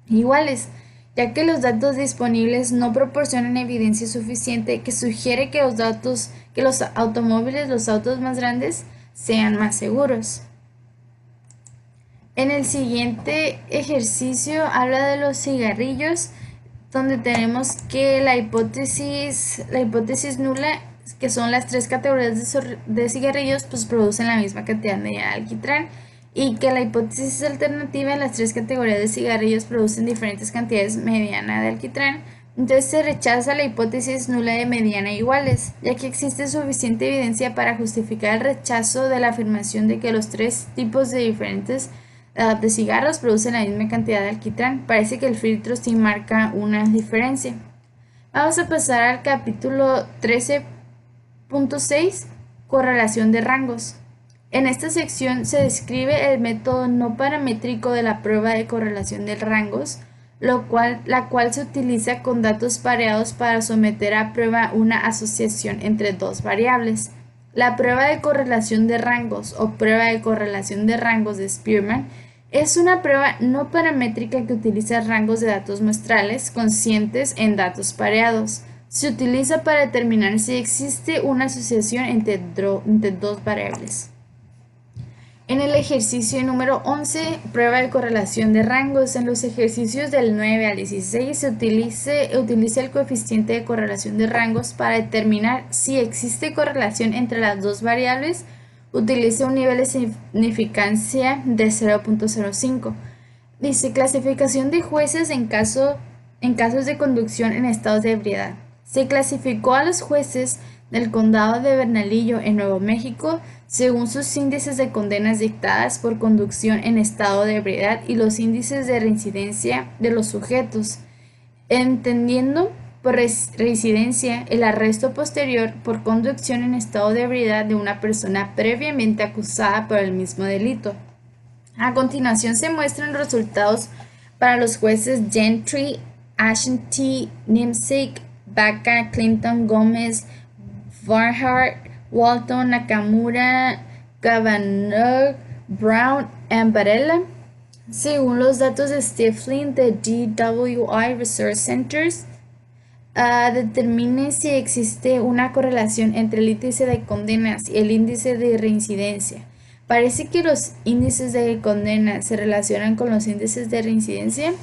iguales, ya que los datos disponibles no proporcionan evidencia suficiente que sugiere que los automóviles, los autos más grandes, sean más seguros. En el siguiente ejercicio habla de los cigarrillos, donde tenemos que la hipótesis nula, que son las tres categorías de cigarrillos, pues producen la misma cantidad media de alquitrán, y que la hipótesis alternativa, en las tres categorías de cigarrillos producen diferentes cantidades mediana de alquitrán. Entonces se rechaza la hipótesis nula de mediana iguales, ya que existe suficiente evidencia para justificar el rechazo de la afirmación de que los tres tipos de diferentes de cigarros producen la misma cantidad de alquitrán. Parece que el filtro sí marca una diferencia. Vamos a pasar al capítulo 13.6, correlación de rangos. En esta sección se describe el método no paramétrico de la prueba de correlación de rangos, la cual se utiliza con datos pareados para someter a prueba una asociación entre dos variables. La prueba de correlación de rangos o prueba de correlación de rangos de Spearman es una prueba no paramétrica que utiliza rangos de datos muestrales conscientes en datos pareados. Se utiliza para determinar si existe una asociación entre dos variables. En el ejercicio número 11, prueba de correlación de rangos, en los ejercicios del 9 al 16 se utiliza el coeficiente de correlación de rangos para determinar si existe correlación entre las dos variables. Utiliza un nivel de significancia de 0.05. Dice clasificación de jueces en casos de conducción en estados de ebriedad. Se clasificó a los jueces del condado de Bernalillo en Nuevo México según sus índices de condenas dictadas por conducción en estado de ebriedad y los índices de reincidencia de los sujetos, entendiendo por reincidencia el arresto posterior por conducción en estado de ebriedad de una persona previamente acusada por el mismo delito. A continuación se muestran los resultados para los jueces Gentry, Ashanti, Nimzik, Baca, Clinton, Gómez, Barnhart, Walton, Nakamura, Kavanaugh, Brown y Varela. Según los datos de Stifling de DWI Research Centers, determine si existe una correlación entre el índice de condenas y el índice de reincidencia. Parece que los índices de condenas se relacionan con los índices de reincidencia.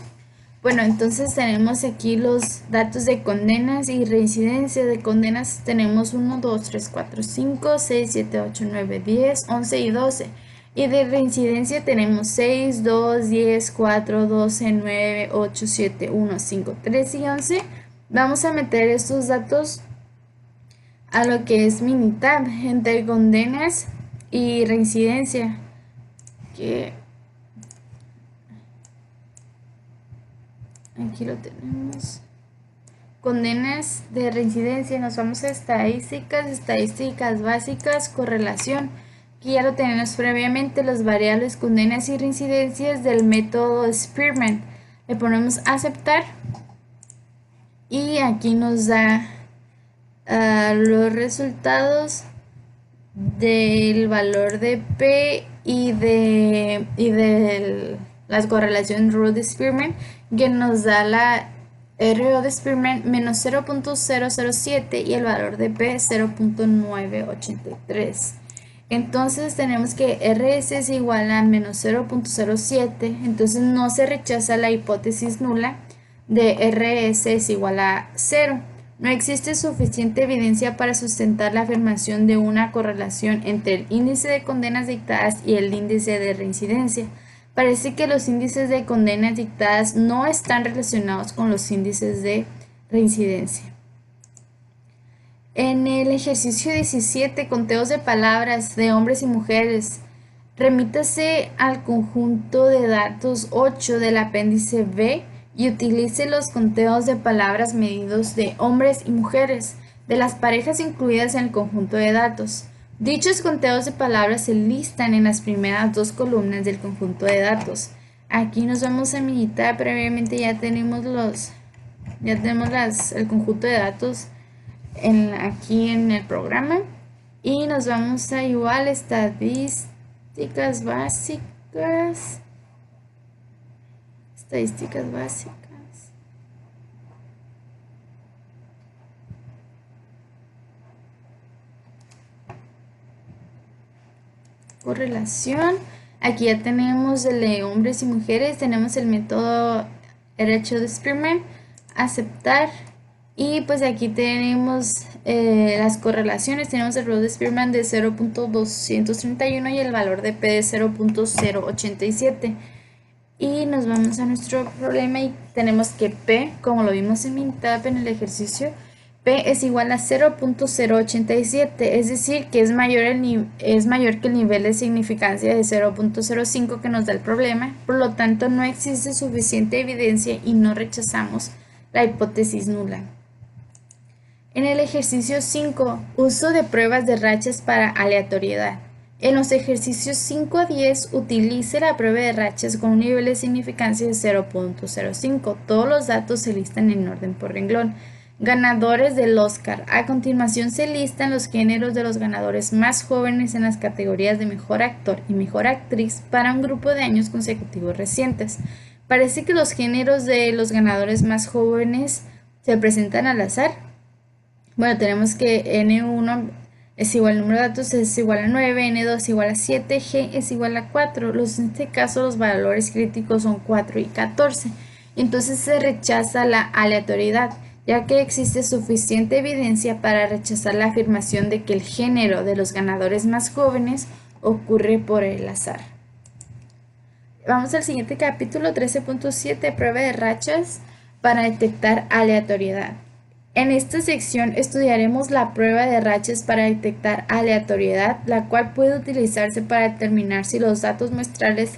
Bueno, entonces tenemos aquí los datos de condenas y reincidencia. De condenas tenemos 1, 2, 3, 4, 5, 6, 7, 8, 9, 10, 11 y 12. Y de reincidencia tenemos 6, 2, 10, 4, 12, 9, 8, 7, 1, 5, 3 y 11. Vamos a meter estos datos a lo que es Minitab entre condenas y reincidencia. Aquí lo tenemos. Condenas de reincidencia. Nos vamos a estadísticas básicas, correlación. Aquí ya lo tenemos previamente, las variables condenas y reincidencias del método Spearman. Le ponemos aceptar. Y aquí nos da los resultados del valor de P y de la correlación RO de Spearman, que nos da la RO de Spearman menos 0.007 y el valor de P 0.983. Entonces tenemos que RS es igual a menos 0.07, entonces no se rechaza la hipótesis nula de RS es igual a 0. No existe suficiente evidencia para sustentar la afirmación de una correlación entre el índice de condenas dictadas y el índice de reincidencia. Parece que los índices de condenas dictadas no están relacionados con los índices de reincidencia. En el ejercicio 17, conteos de palabras de hombres y mujeres, remítase al conjunto de datos 8 del apéndice B y utilice los conteos de palabras medidos de hombres y mujeres de las parejas incluidas en el conjunto de datos. Dichos conteos de palabras se listan en las primeras dos columnas del conjunto de datos. Aquí nos vamos a militar, previamente ya tenemos el conjunto de datos aquí en el programa, y nos vamos a igual Estadísticas básicas. Estadísticas básicas. Correlación. Aquí ya tenemos el de hombres y mujeres. Tenemos el método Rachel Experiment, aceptar. Y pues aquí tenemos las correlaciones. Tenemos el Rachel Experiment de 0.231 y el valor de P de 0.087. Y nos vamos a nuestro problema y tenemos que P, como lo vimos en MinTab en el ejercicio, P es igual a 0.087, es decir, que es mayor que el nivel de significancia de 0.05 que nos da el problema. Por lo tanto, no existe suficiente evidencia y no rechazamos la hipótesis nula. En el ejercicio 5, uso de pruebas de rachas para aleatoriedad. En los ejercicios 5 a 10, utilice la prueba de rachas con un nivel de significancia de 0.05. Todos los datos se listan en orden por renglón. Ganadores del Oscar. A continuación se listan los géneros de los ganadores más jóvenes en las categorías de mejor actor y mejor actriz para un grupo de años consecutivos recientes. Parece que los géneros de los ganadores más jóvenes se presentan al azar. Bueno, tenemos que N1 es igual al número de datos, es igual a 9, N2 es igual a 7, G es igual a 4. En este caso los valores críticos son 4 y 14. Entonces se rechaza la aleatoriedad, ya que existe suficiente evidencia para rechazar la afirmación de que el género de los ganadores más jóvenes ocurre por el azar. Vamos al siguiente capítulo, 13.7, prueba de rachas para detectar aleatoriedad. En esta sección estudiaremos la prueba de rachas para detectar aleatoriedad, la cual puede utilizarse para determinar si los datos muestrales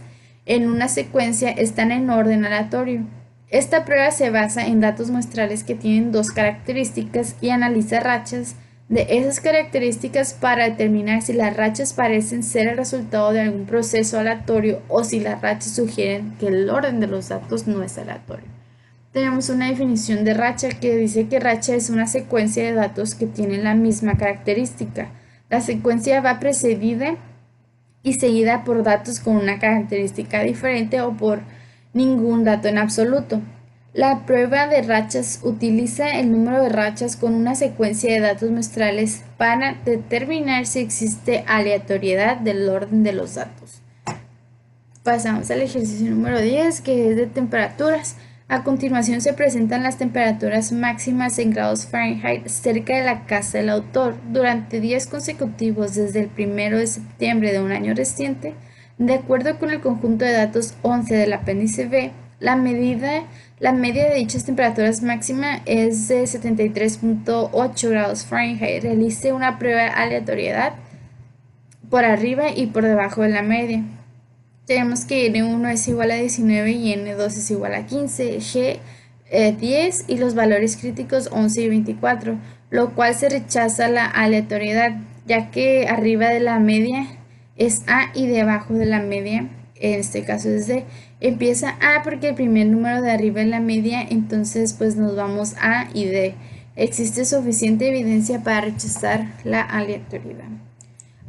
en una secuencia están en orden aleatorio. Esta prueba se basa en datos muestrales que tienen dos características y analiza rachas de esas características para determinar si las rachas parecen ser el resultado de algún proceso aleatorio o si las rachas sugieren que el orden de los datos no es aleatorio. Tenemos una definición de racha que dice que racha es una secuencia de datos que tienen la misma característica. La secuencia va precedida y seguida por datos con una característica diferente o por ningún dato en absoluto. La prueba de rachas utiliza el número de rachas con una secuencia de datos muestrales para determinar si existe aleatoriedad del orden de los datos. Pasamos al ejercicio número 10, que es de temperaturas. A continuación se presentan las temperaturas máximas en grados Fahrenheit cerca de la casa del autor durante días consecutivos desde el 1 de septiembre de un año reciente. De acuerdo con el conjunto de datos 11 del apéndice B, la media de dichas temperaturas máxima es de 73.8 grados Fahrenheit. Realice una prueba de aleatoriedad por arriba y por debajo de la media. Tenemos que N1 es igual a 19 y N2 es igual a 15, G 10 y los valores críticos 11 y 24, lo cual se rechaza la aleatoriedad, ya que arriba de la media es A y debajo de la media, en este caso es D. Empieza A porque el primer número de arriba es la media, entonces pues nos vamos A y D. Existe suficiente evidencia para rechazar la aleatoriedad.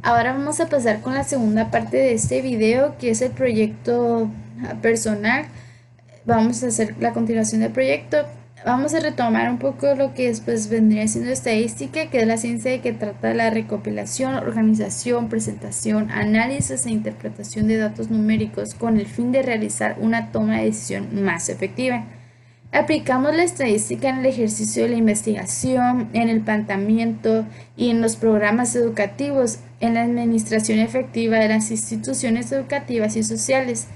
Ahora vamos a pasar con la segunda parte de este video, que es el proyecto personal. Vamos a hacer la continuación del proyecto. Vamos a retomar un poco lo que después vendría siendo estadística, que es la ciencia que trata de la recopilación, organización, presentación, análisis e interpretación de datos numéricos con el fin de realizar una toma de decisión más efectiva. Aplicamos la estadística en el ejercicio de la investigación, en el planteamiento y en los programas educativos, en la administración efectiva de las instituciones educativas y sociales.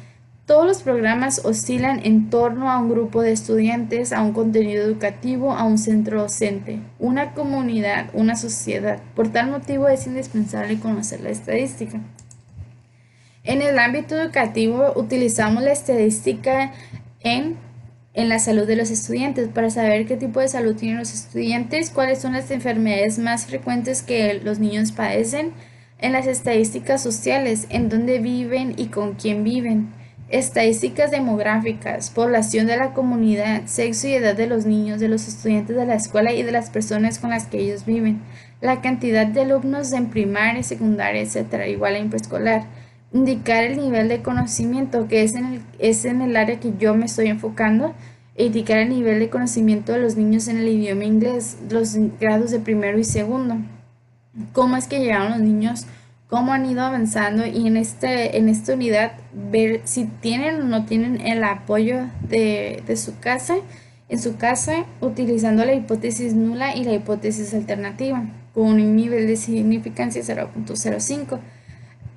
Todos los programas oscilan en torno a un grupo de estudiantes, a un contenido educativo, a un centro docente, una comunidad, una sociedad. Por tal motivo es indispensable conocer la estadística. En el ámbito educativo utilizamos la estadística en la salud de los estudiantes para saber qué tipo de salud tienen los estudiantes, cuáles son las enfermedades más frecuentes que los niños padecen, en las estadísticas sociales, en dónde viven y con quién viven, estadísticas demográficas, población de la comunidad, sexo y edad de los niños, de los estudiantes de la escuela y de las personas con las que ellos viven, la cantidad de alumnos en primaria, secundaria, etc., igual en preescolar, indicar el nivel de conocimiento, que es en el área que yo me estoy enfocando, e indicar el nivel de conocimiento de los niños en el idioma inglés, los grados de primero y segundo. Cómo es que llegaron los niños, cómo han ido avanzando y en esta unidad ver si tienen o no tienen el apoyo de su casa, en su casa, utilizando la hipótesis nula y la hipótesis alternativa, con un nivel de significancia 0.05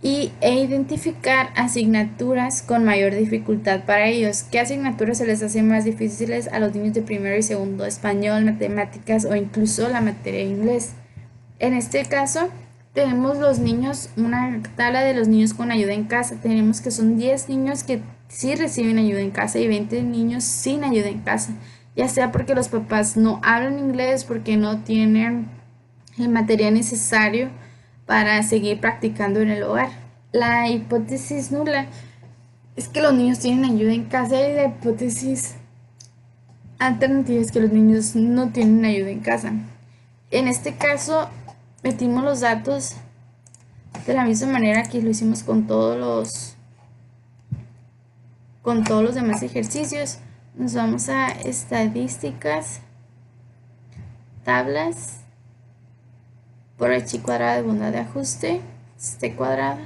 e identificar asignaturas con mayor dificultad para ellos. ¿Qué asignaturas se les hace más difíciles a los niños de primero y segundo? Español, matemáticas o incluso la materia de inglés. En este caso, tenemos los niños, una tabla de los niños con ayuda en casa. Tenemos que son 10 niños que sí reciben ayuda en casa y 20 niños sin ayuda en casa. Ya sea porque los papás no hablan inglés, porque no tienen el material necesario para seguir practicando en el hogar. La hipótesis nula es que los niños tienen ayuda en casa y la hipótesis alternativa es que los niños no tienen ayuda en casa. En este caso, metimos los datos de la misma manera que lo hicimos con todos los demás ejercicios. Nos vamos a estadísticas, tablas, por h cuadrada de bondad de ajuste, c cuadrada,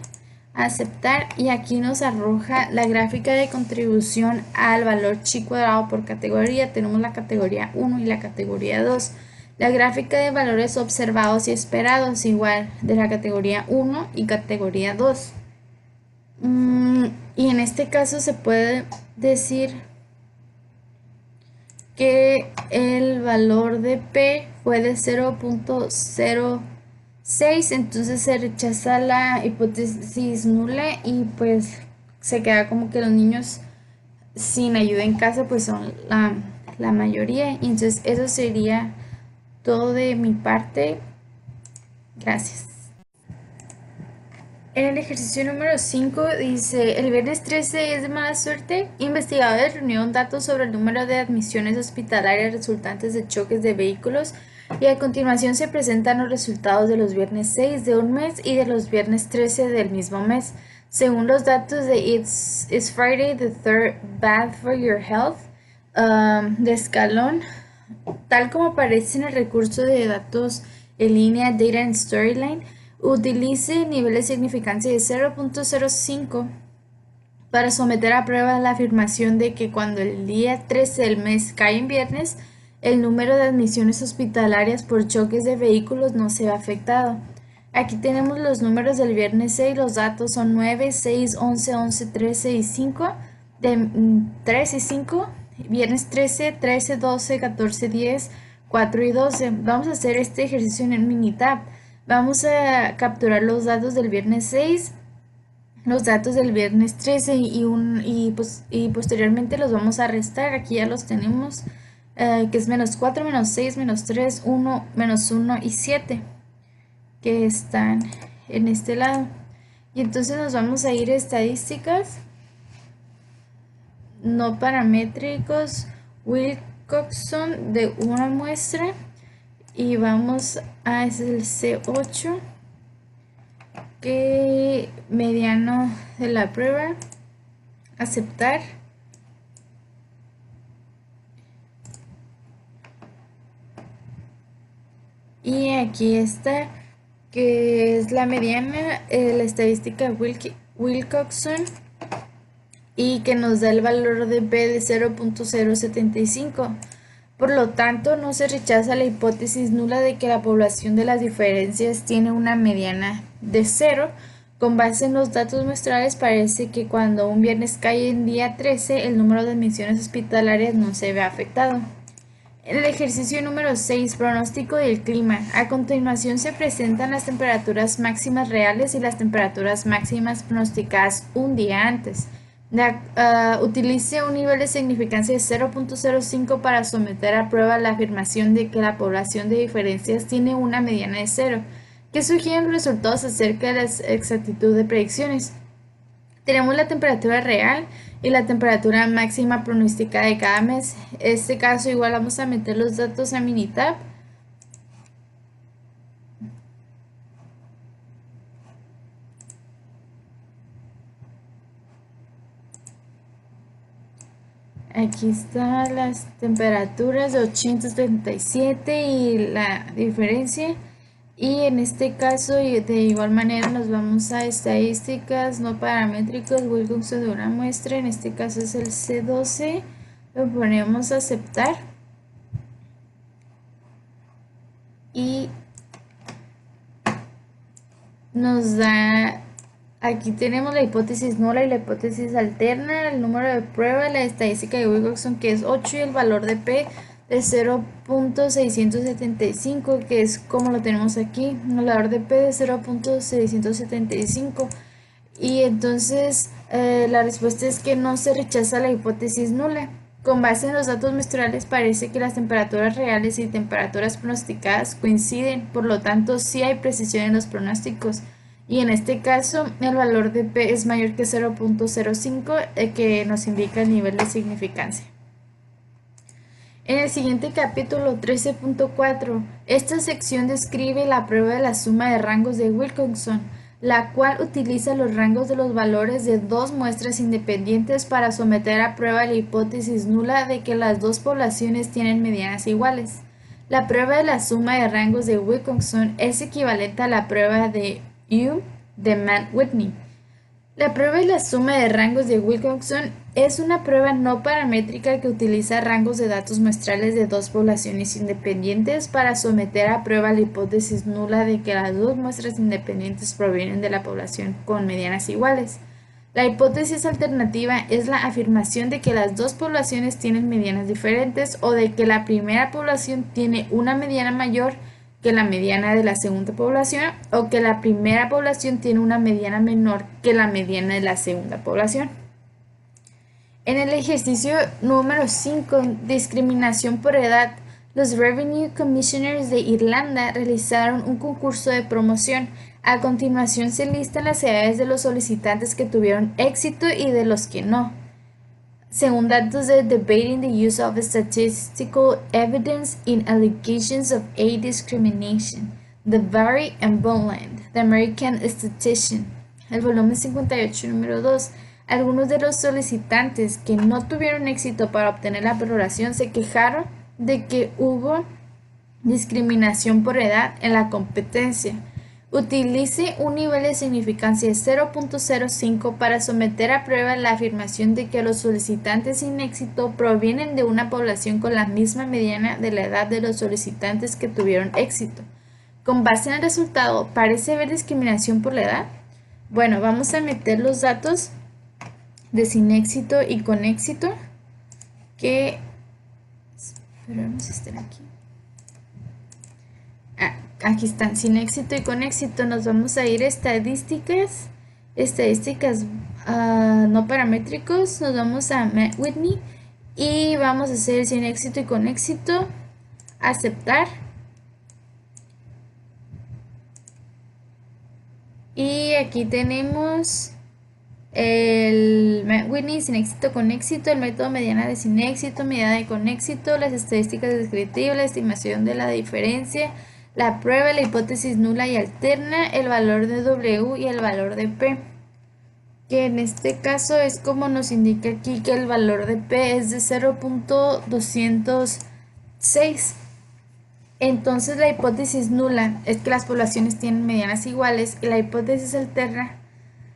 aceptar, y aquí nos arroja la gráfica de contribución al valor chi cuadrado por categoría. Tenemos la categoría 1 y la categoría 2. La gráfica de valores observados y esperados igual de la categoría 1 y categoría 2. Y en este caso se puede decir que el valor de P fue de 0.06, entonces se rechaza la hipótesis nula y pues se queda como que los niños sin ayuda en casa pues son la mayoría. Y entonces eso sería todo de mi parte. Gracias. En el ejercicio número 5 dice, el viernes 13 es de mala suerte. Investigadores reunieron datos sobre el número de admisiones hospitalarias resultantes de choques de vehículos y a continuación se presentan los resultados de los viernes 6 de un mes y de los viernes 13 del mismo mes. Según los datos de It's Friday the 3rd Bad for Your Health de escalón, tal como aparece en el recurso de datos en línea Data and Storyline, utilice nivel de significancia de 0.05 para someter a prueba la afirmación de que cuando el día 13 del mes cae en viernes, el número de admisiones hospitalarias por choques de vehículos no se ve afectado. Aquí tenemos los números del viernes 6, los datos son 9, 6, 11, 11, 13 y 5, de 3 y 5, viernes 13, 13, 12, 14, 10, 4 y 12. Vamos a hacer este ejercicio en Minitab. Vamos a capturar los datos del viernes 6, los datos del viernes 13 y posteriormente los vamos a restar. Aquí ya los tenemos, que es menos 4, menos 6, menos 3, 1, menos 1 y 7, que están en este lado. Y entonces nos vamos a ir a estadísticas, no paramétricos, Wilcoxon de una muestra. Y vamos a es el C8, que mediano de la prueba, aceptar. Y aquí está, que es la mediana, la estadística Wilcoxon, y que nos da el valor de P de 0.075. Por lo tanto, no se rechaza la hipótesis nula de que la población de las diferencias tiene una mediana de 0. Con base en los datos muestrales, parece que cuando un viernes cae en día 13, el número de admisiones hospitalarias no se ve afectado. En el ejercicio número 6, pronóstico del clima. A continuación se presentan las temperaturas máximas reales y las temperaturas máximas pronosticadas un día antes. Utilice un nivel de significancia de 0.05 para someter a prueba la afirmación de que la población de diferencias tiene una mediana de 0, que sugieren los resultados acerca de la exactitud de predicciones. Tenemos la temperatura real y la temperatura máxima pronosticada de cada mes. En este caso igual vamos a meter los datos a Minitab. aquí están las temperaturas de 877 y la diferencia. Y en este caso, y de igual manera, nos vamos a estadísticas no paramétricos, Wilcoxon de una muestra, en este caso es el C12, lo ponemos a aceptar y nos da, aquí tenemos la hipótesis nula y la hipótesis alterna, el número de prueba, la estadística de Wilcoxon que es 8 y el valor de P de 0.675, que es como lo tenemos aquí, el valor de P de 0.675. Y entonces la respuesta es que no se rechaza la hipótesis nula. Con base en los datos muestrales parece que las temperaturas reales y temperaturas pronosticadas coinciden, por lo tanto sí hay precisión en los pronósticos. Y en este caso el valor de P es mayor que 0.05, que nos indica el nivel de significancia. En el siguiente capítulo 13.4, esta sección describe la prueba de la suma de rangos de Wilcoxon, la cual utiliza los rangos de los valores de dos muestras independientes para someter a prueba la hipótesis nula de que las dos poblaciones tienen medianas iguales. La prueba de la suma de rangos de Wilcoxon es equivalente a la prueba de Hume de Mann-Whitney. La prueba de la suma de rangos de Wilcoxon es una prueba no paramétrica que utiliza rangos de datos muestrales de dos poblaciones independientes para someter a prueba la hipótesis nula de que las dos muestras independientes provienen de la población con medianas iguales. La hipótesis alternativa es la afirmación de que las dos poblaciones tienen medianas diferentes o de que la primera población tiene una mediana mayor que la mediana de la segunda población o que la primera población tiene una mediana menor que la mediana de la segunda población. En el ejercicio número 5, discriminación por edad, los Revenue Commissioners de Irlanda realizaron un concurso de promoción. A continuación se listan las edades de los solicitantes que tuvieron éxito y de los que no. Según datos de Debating the Use of Statistical Evidence in Allegations of Age Discrimination, de Barry and Boland, The American Statistician, el volumen 58, número 2, algunos de los solicitantes que no tuvieron éxito para obtener la aprobación se quejaron de que hubo discriminación por edad en la competencia. Utilice un nivel de significancia de 0.05 para someter a prueba la afirmación de que los solicitantes sin éxito provienen de una población con la misma mediana de la edad de los solicitantes que tuvieron éxito. Con base en el resultado, ¿parece haber discriminación por la edad? Bueno, vamos a meter los datos de sin éxito y con éxito, que esperamos estar aquí. Aquí están, sin éxito y con éxito. Nos vamos a ir a estadísticas no paramétricos, nos vamos a Mann-Whitney y vamos a hacer sin éxito y con éxito, aceptar. Y aquí tenemos el Mann-Whitney, sin éxito con éxito, el método mediana de sin éxito, mediana de con éxito, las estadísticas descriptivas, la estimación de la diferencia, la prueba, la hipótesis nula y alterna, el valor de W y el valor de P, que en este caso es como nos indica aquí que el valor de P es de 0.206. Entonces la hipótesis nula es que las poblaciones tienen medianas iguales y la hipótesis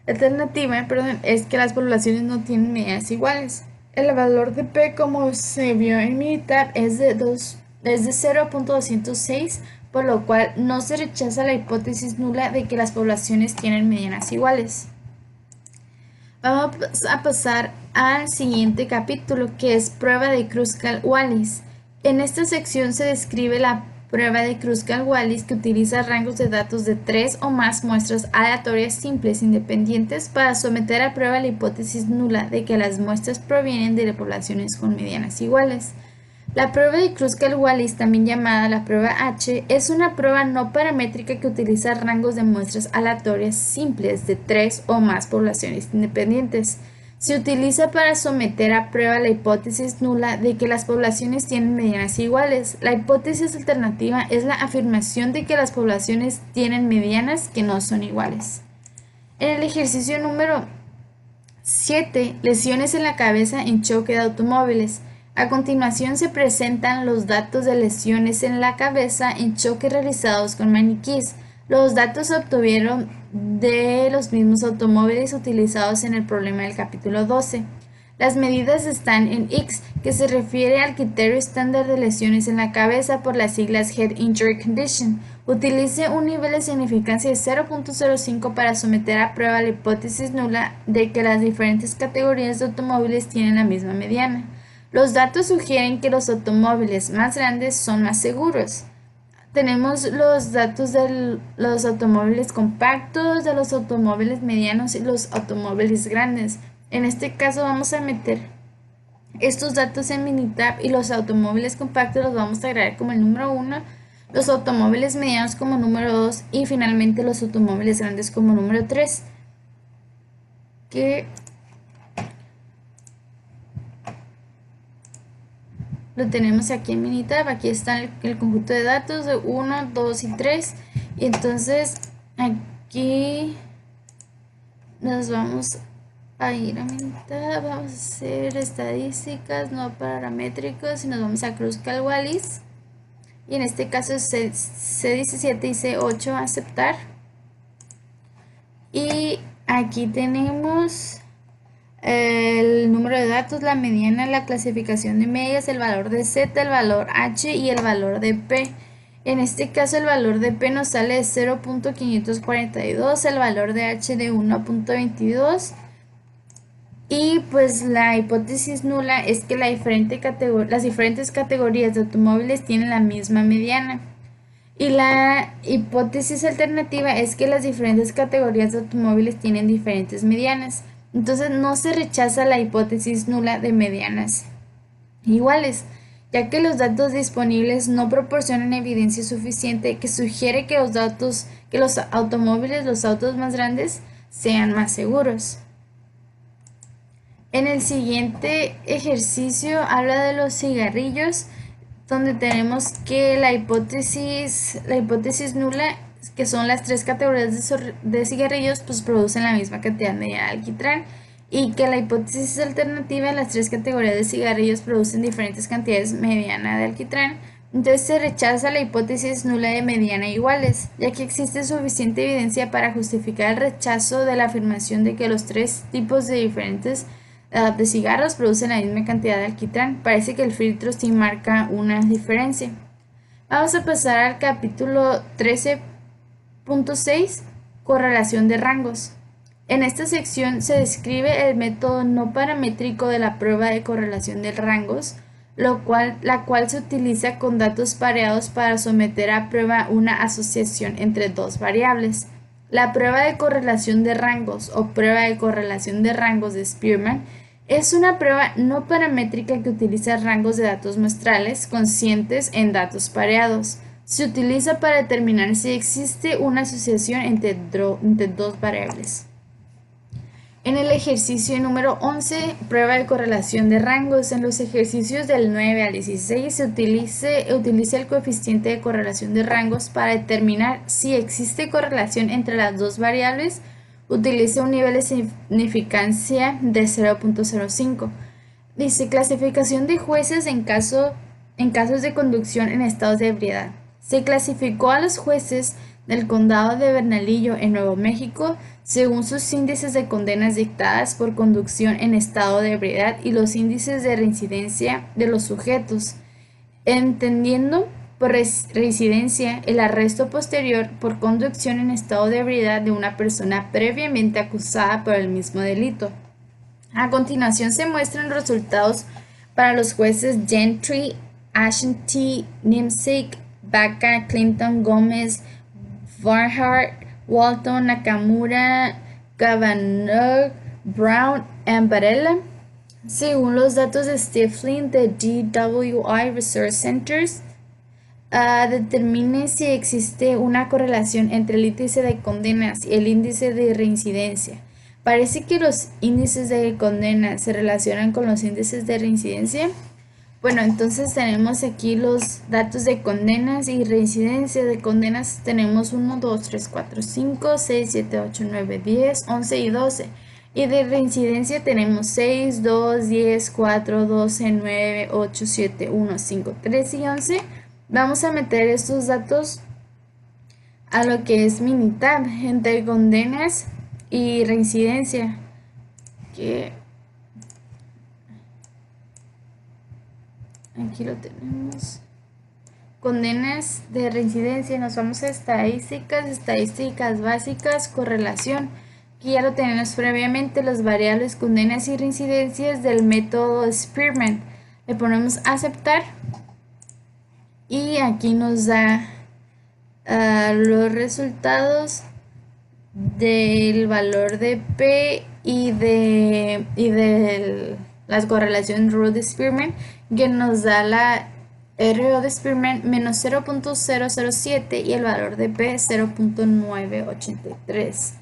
alternativa, es que las poblaciones no tienen medianas iguales. El valor de P, como se vio en mi tab, es de 0.206, por lo cual no se rechaza la hipótesis nula de que las poblaciones tienen medianas iguales. Vamos a pasar al siguiente capítulo, que es prueba de Kruskal-Wallis. En esta sección se describe la prueba de Kruskal-Wallis, que utiliza rangos de datos de 3 o más muestras aleatorias simples independientes para someter a prueba la hipótesis nula de que las muestras provienen de poblaciones con medianas iguales. La prueba de Kruskal-Wallis, también llamada la prueba H, es una prueba no paramétrica que utiliza rangos de muestras aleatorias simples de 3 o más poblaciones independientes. Se utiliza para someter a prueba la hipótesis nula de que las poblaciones tienen medianas iguales. La hipótesis alternativa es la afirmación de que las poblaciones tienen medianas que no son iguales. En el ejercicio número 7. Lesiones en la cabeza en choque de automóviles. A continuación se presentan los datos de lesiones en la cabeza en choque realizados con maniquís. Los datos se obtuvieron de los mismos automóviles utilizados en el problema del capítulo 12. Las medidas están en X, que se refiere al criterio estándar de lesiones en la cabeza por las siglas Head Injury Condition. Utilice un nivel de significancia de 0.05 para someter a prueba la hipótesis nula de que las diferentes categorías de automóviles tienen la misma mediana. Los datos sugieren que los automóviles más grandes son más seguros. Tenemos los datos de los automóviles compactos, de los automóviles medianos y los automóviles grandes. En este caso vamos a meter estos datos en Minitab y los automóviles compactos los vamos a agregar como el número 1, los automóviles medianos como número 2 y finalmente los automóviles grandes como número 3. Que lo tenemos aquí en Minitab, aquí está el conjunto de datos de 1, 2 y 3. Y entonces aquí nos vamos a ir a Minitab, vamos a hacer estadísticas, no paramétricos, y nos vamos a Kruskal Wallis. Y en este caso es C17 y C8 aceptar. Y aquí tenemos el número de datos, la mediana, la clasificación de medias, el valor de Z, el valor H y el valor de P. En este caso el valor de P nos sale de 0.542, el valor de H de 1.22. Y pues la hipótesis nula es que las diferentes categorías de automóviles tienen la misma mediana. Y la hipótesis alternativa es que las diferentes categorías de automóviles tienen diferentes medianas. Entonces no se rechaza la hipótesis nula de medianas iguales, ya que los datos disponibles no proporcionan evidencia suficiente que sugiere que los automóviles, los autos más grandes, sean más seguros. En el siguiente ejercicio habla de los cigarrillos, donde tenemos que la hipótesis nula, que son las tres categorías de cigarrillos, pues producen la misma cantidad mediana de alquitrán, y que la hipótesis alternativa, las tres categorías de cigarrillos producen diferentes cantidades mediana de alquitrán. Entonces se rechaza la hipótesis nula de mediana iguales, ya que existe suficiente evidencia para justificar el rechazo de la afirmación de que los tres tipos de diferentes de cigarros producen la misma cantidad de alquitrán. Parece que el filtro sí marca una diferencia. Vamos a pasar al capítulo 13.6, correlación de rangos. En esta sección se describe el método no paramétrico de la prueba de correlación de rangos, la cual se utiliza con datos pareados para someter a prueba una asociación entre dos variables. La prueba de correlación de rangos o prueba de correlación de rangos de Spearman es una prueba no paramétrica que utiliza rangos de datos muestrales conscientes en datos pareados. Se utiliza para determinar si existe una asociación entre dos variables. En el ejercicio número 11, prueba de correlación de rangos, en los ejercicios del 9 al 16 se utiliza el coeficiente de correlación de rangos para determinar si existe correlación entre las dos variables. Utiliza un nivel de significancia de 0.05. Dice clasificación de jueces en casos de conducción en estados de ebriedad. Se clasificó a los jueces del condado de Bernalillo en Nuevo México según sus índices de condenas dictadas por conducción en estado de ebriedad y los índices de reincidencia de los sujetos, entendiendo por reincidencia el arresto posterior por conducción en estado de ebriedad de una persona previamente acusada por el mismo delito. A continuación se muestran los resultados para los jueces Gentry, Ashanti, Nimzik, Baca, Clinton, Gómez, Barnhart, Walton, Nakamura, Kavanaugh, Brown y Varela. Según los datos de Stifling de DWI Research Centers, determine si existe una correlación entre el índice de condenas y el índice de reincidencia. Parece que los índices de condenas se relacionan con los índices de reincidencia. Bueno, entonces tenemos aquí los datos de condenas y reincidencia. De condenas tenemos 1, 2, 3, 4, 5, 6, 7, 8, 9, 10, 11 y 12. Y de reincidencia tenemos 6, 2, 10, 4, 12, 9, 8, 7, 1, 5, 3 y 11. Vamos a meter estos datos a lo que es Minitab entre condenas y reincidencia, que aquí lo tenemos. Condenas de reincidencia, nos vamos a estadísticas básicas, correlación, que ya lo tenemos previamente, las variables condenas y reincidencias del método Spearman. Le ponemos aceptar y aquí nos da los resultados del valor de P y de la correlación Rho de Spearman, que nos da la RO de Spearman menos 0.007 y el valor de P 0.983.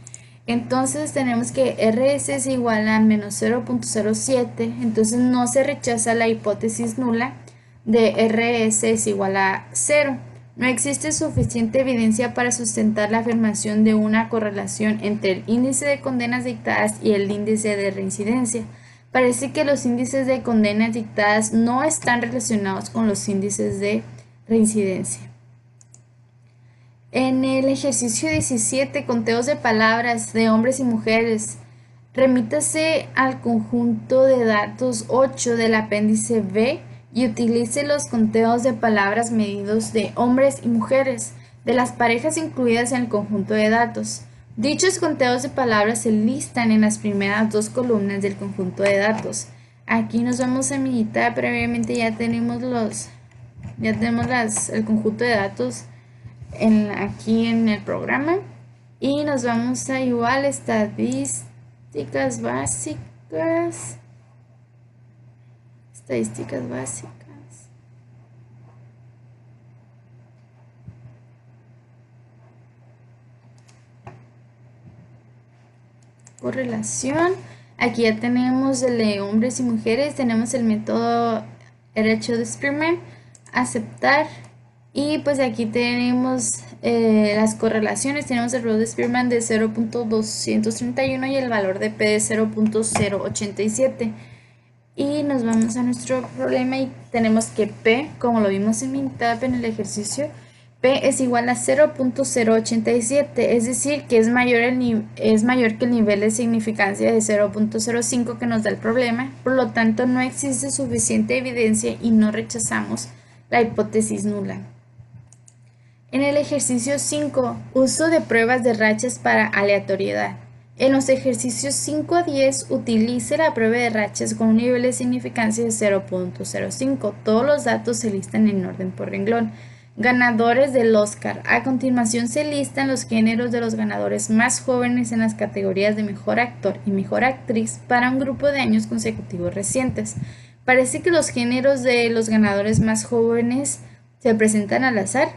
Entonces tenemos que RS es igual a menos 0.07, entonces no se rechaza la hipótesis nula de RS es igual a 0. No existe suficiente evidencia para sustentar la afirmación de una correlación entre el índice de condenas dictadas y el índice de reincidencia. Parece que los índices de condenas dictadas no están relacionados con los índices de reincidencia. En el ejercicio 17, conteos de palabras de hombres y mujeres, remítase al conjunto de datos 8 del apéndice B y utilice los conteos de palabras medidos de hombres y mujeres de las parejas incluidas en el conjunto de datos. Dichos conteos de palabras se listan en las primeras dos columnas del conjunto de datos. Aquí nos vamos a militar, previamente ya tenemos el conjunto de datos aquí en el programa, y nos vamos a igual estadísticas básicas. Correlación. Aquí ya tenemos el de hombres y mujeres, tenemos el método RH de Spearman, aceptar, y pues aquí tenemos las correlaciones. Tenemos el Rho de Spearman de 0.231 y el valor de P de 0.087. Y nos vamos a nuestro problema y tenemos que P, como lo vimos en Minitab en el ejercicio, P es igual a 0.087, es decir, que es mayor que el nivel de significancia de 0.05 que nos da el problema. Por lo tanto, no existe suficiente evidencia y no rechazamos la hipótesis nula. En el ejercicio 5, uso de pruebas de rachas para aleatoriedad. En los ejercicios 5 a 10, utilice la prueba de rachas con un nivel de significancia de 0.05. Todos los datos se listan en orden por renglón. Ganadores del Oscar. A continuación se listan los géneros de los ganadores más jóvenes en las categorías de mejor actor y mejor actriz para un grupo de años consecutivos recientes. Parece que los géneros de los ganadores más jóvenes se presentan al azar.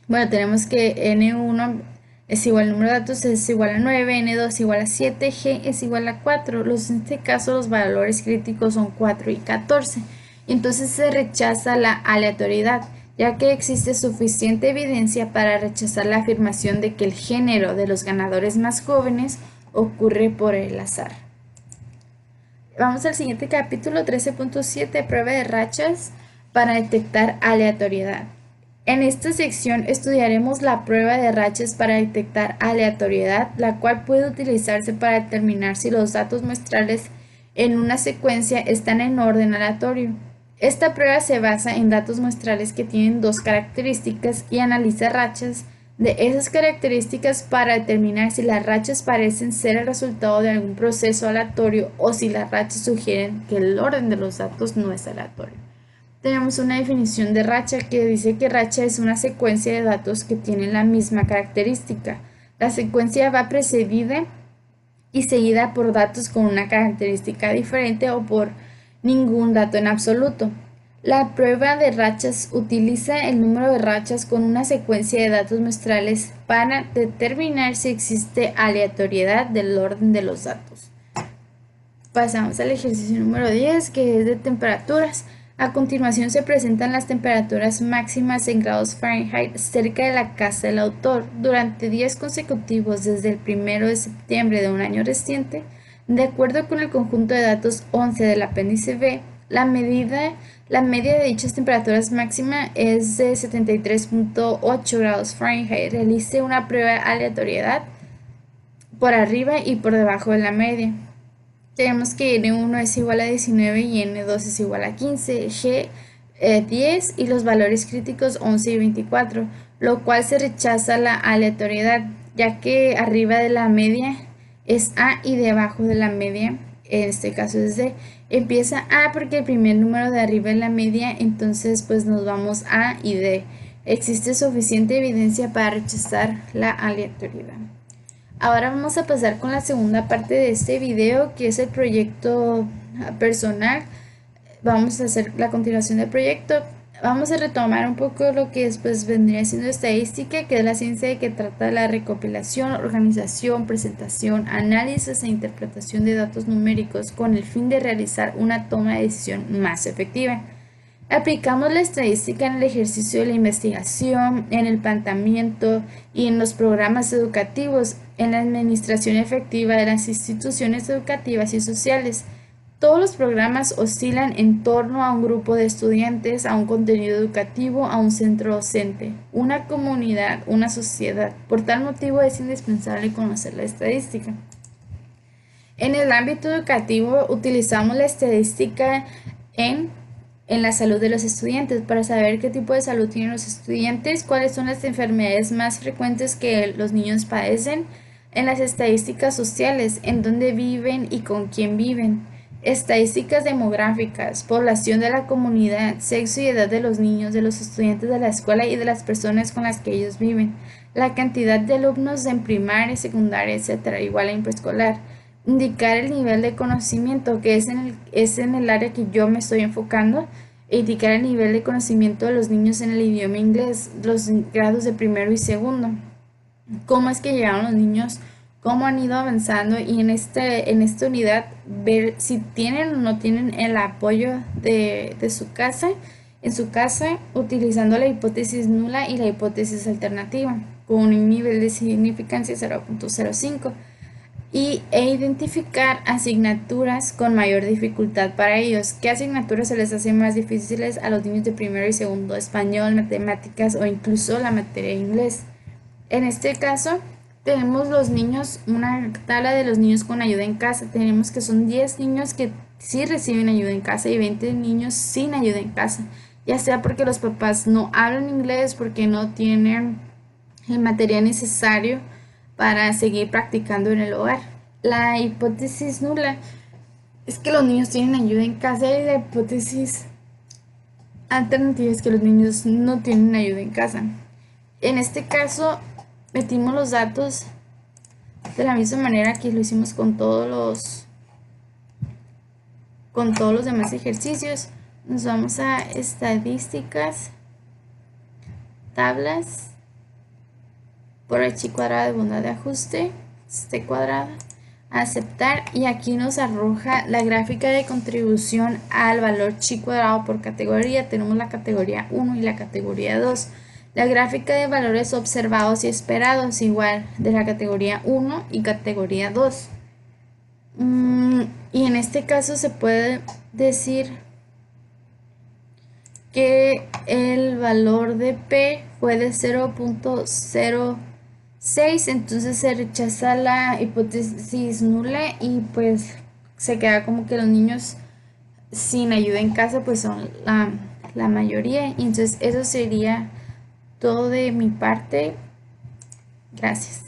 Bueno, tenemos que N1 es igual al número de datos, es igual a 9, N2 es igual a 7, G es igual a 4. En este caso los valores críticos son 4 y 14. Entonces se rechaza la aleatoriedad, ya que existe suficiente evidencia para rechazar la afirmación de que el género de los ganadores más jóvenes ocurre por el azar. Vamos al siguiente capítulo, 13.7, prueba de rachas para detectar aleatoriedad. En esta sección estudiaremos la prueba de rachas para detectar aleatoriedad, la cual puede utilizarse para determinar si los datos muestrales en una secuencia están en orden aleatorio. Esta prueba se basa en datos muestrales que tienen dos características y analiza rachas de esas características para determinar si las rachas parecen ser el resultado de algún proceso aleatorio o si las rachas sugieren que el orden de los datos no es aleatorio. Tenemos una definición de racha que dice que racha es una secuencia de datos que tienen la misma característica. La secuencia va precedida y seguida por datos con una característica diferente o por ningún dato en absoluto. La prueba de rachas utiliza el número de rachas con una secuencia de datos muestrales para determinar si existe aleatoriedad del orden de los datos. Pasamos al ejercicio número 10, que es de temperaturas. A continuación se presentan las temperaturas máximas en grados Fahrenheit cerca de la casa del autor. Durante días consecutivos desde el 1 de septiembre de un año reciente, De acuerdo con el conjunto de datos 11 del apéndice B, la media de dichas temperaturas máxima es de 73.8 grados Fahrenheit. Realice una prueba de aleatoriedad por arriba y por debajo de la media. Tenemos que N1 es igual a 19 y N2 es igual a 15, G 10 y los valores críticos 11 y 24, lo cual se rechaza la aleatoriedad, ya que arriba de la media es A y debajo de la media, en este caso es D. Empieza A porque el primer número de arriba es la media, entonces pues nos vamos A y D. Existe suficiente evidencia para rechazar la aleatoriedad. Ahora vamos a pasar con la segunda parte de este video, que es el proyecto personal. Vamos a hacer la continuación del proyecto. Vamos a retomar un poco lo que después vendría siendo estadística, que es la ciencia que trata de la recopilación, organización, presentación, análisis e interpretación de datos numéricos con el fin de realizar una toma de decisión más efectiva. Aplicamos la estadística en el ejercicio de la investigación, en el planteamiento y en los programas educativos, en la administración efectiva de las instituciones educativas y sociales. Todos los programas oscilan en torno a un grupo de estudiantes, a un contenido educativo, a un centro docente, una comunidad, una sociedad. Por tal motivo es indispensable conocer la estadística. En el ámbito educativo utilizamos la estadística en la salud de los estudiantes para saber qué tipo de salud tienen los estudiantes, cuáles son las enfermedades más frecuentes que los niños padecen, en las estadísticas sociales, en dónde viven y con quién viven, estadísticas demográficas, población de la comunidad, sexo y edad de los niños, de los estudiantes de la escuela y de las personas con las que ellos viven, la cantidad de alumnos en primaria, secundaria, etcétera, igual en preescolar. Indicar el nivel de conocimiento, que es en el área que yo me estoy enfocando, e indicar el nivel de conocimiento de los niños en el idioma inglés, los grados de primero y segundo, cómo es que llegaron los niños, cómo han ido avanzando, y en esta unidad ver si tienen o no tienen el apoyo de su casa, en su casa, utilizando la hipótesis nula y la hipótesis alternativa, con un nivel de significancia 0.05. e identificar asignaturas con mayor dificultad para ellos. ¿Qué asignaturas se les hace más difíciles a los niños de primero y segundo? Español, matemáticas o incluso la materia de inglés. En este caso, tenemos los niños, una tabla de los niños con ayuda en casa. Tenemos que son 10 niños que sí reciben ayuda en casa y 20 niños sin ayuda en casa. Ya sea porque los papás no hablan inglés, porque no tienen el material necesario para seguir practicando en el hogar. La hipótesis nula es que los niños tienen ayuda en casa, y la hipótesis alternativa es que los niños no tienen ayuda en casa. En este caso metimos los datos de la misma manera que lo hicimos con todos los demás ejercicios. Nos vamos a estadísticas, tablas, por h cuadrada de bondad de ajuste, c cuadrada, aceptar, y aquí nos arroja la gráfica de contribución al valor chi cuadrado por categoría. Tenemos la categoría 1 y la categoría 2. La gráfica de valores observados y esperados igual de la categoría 1 y categoría 2. Y en este caso se puede decir que el valor de P fue de 0.06, entonces se rechaza la hipótesis nula y pues se queda como que los niños sin ayuda en casa pues son la mayoría. Y entonces eso sería todo de mi parte. Gracias.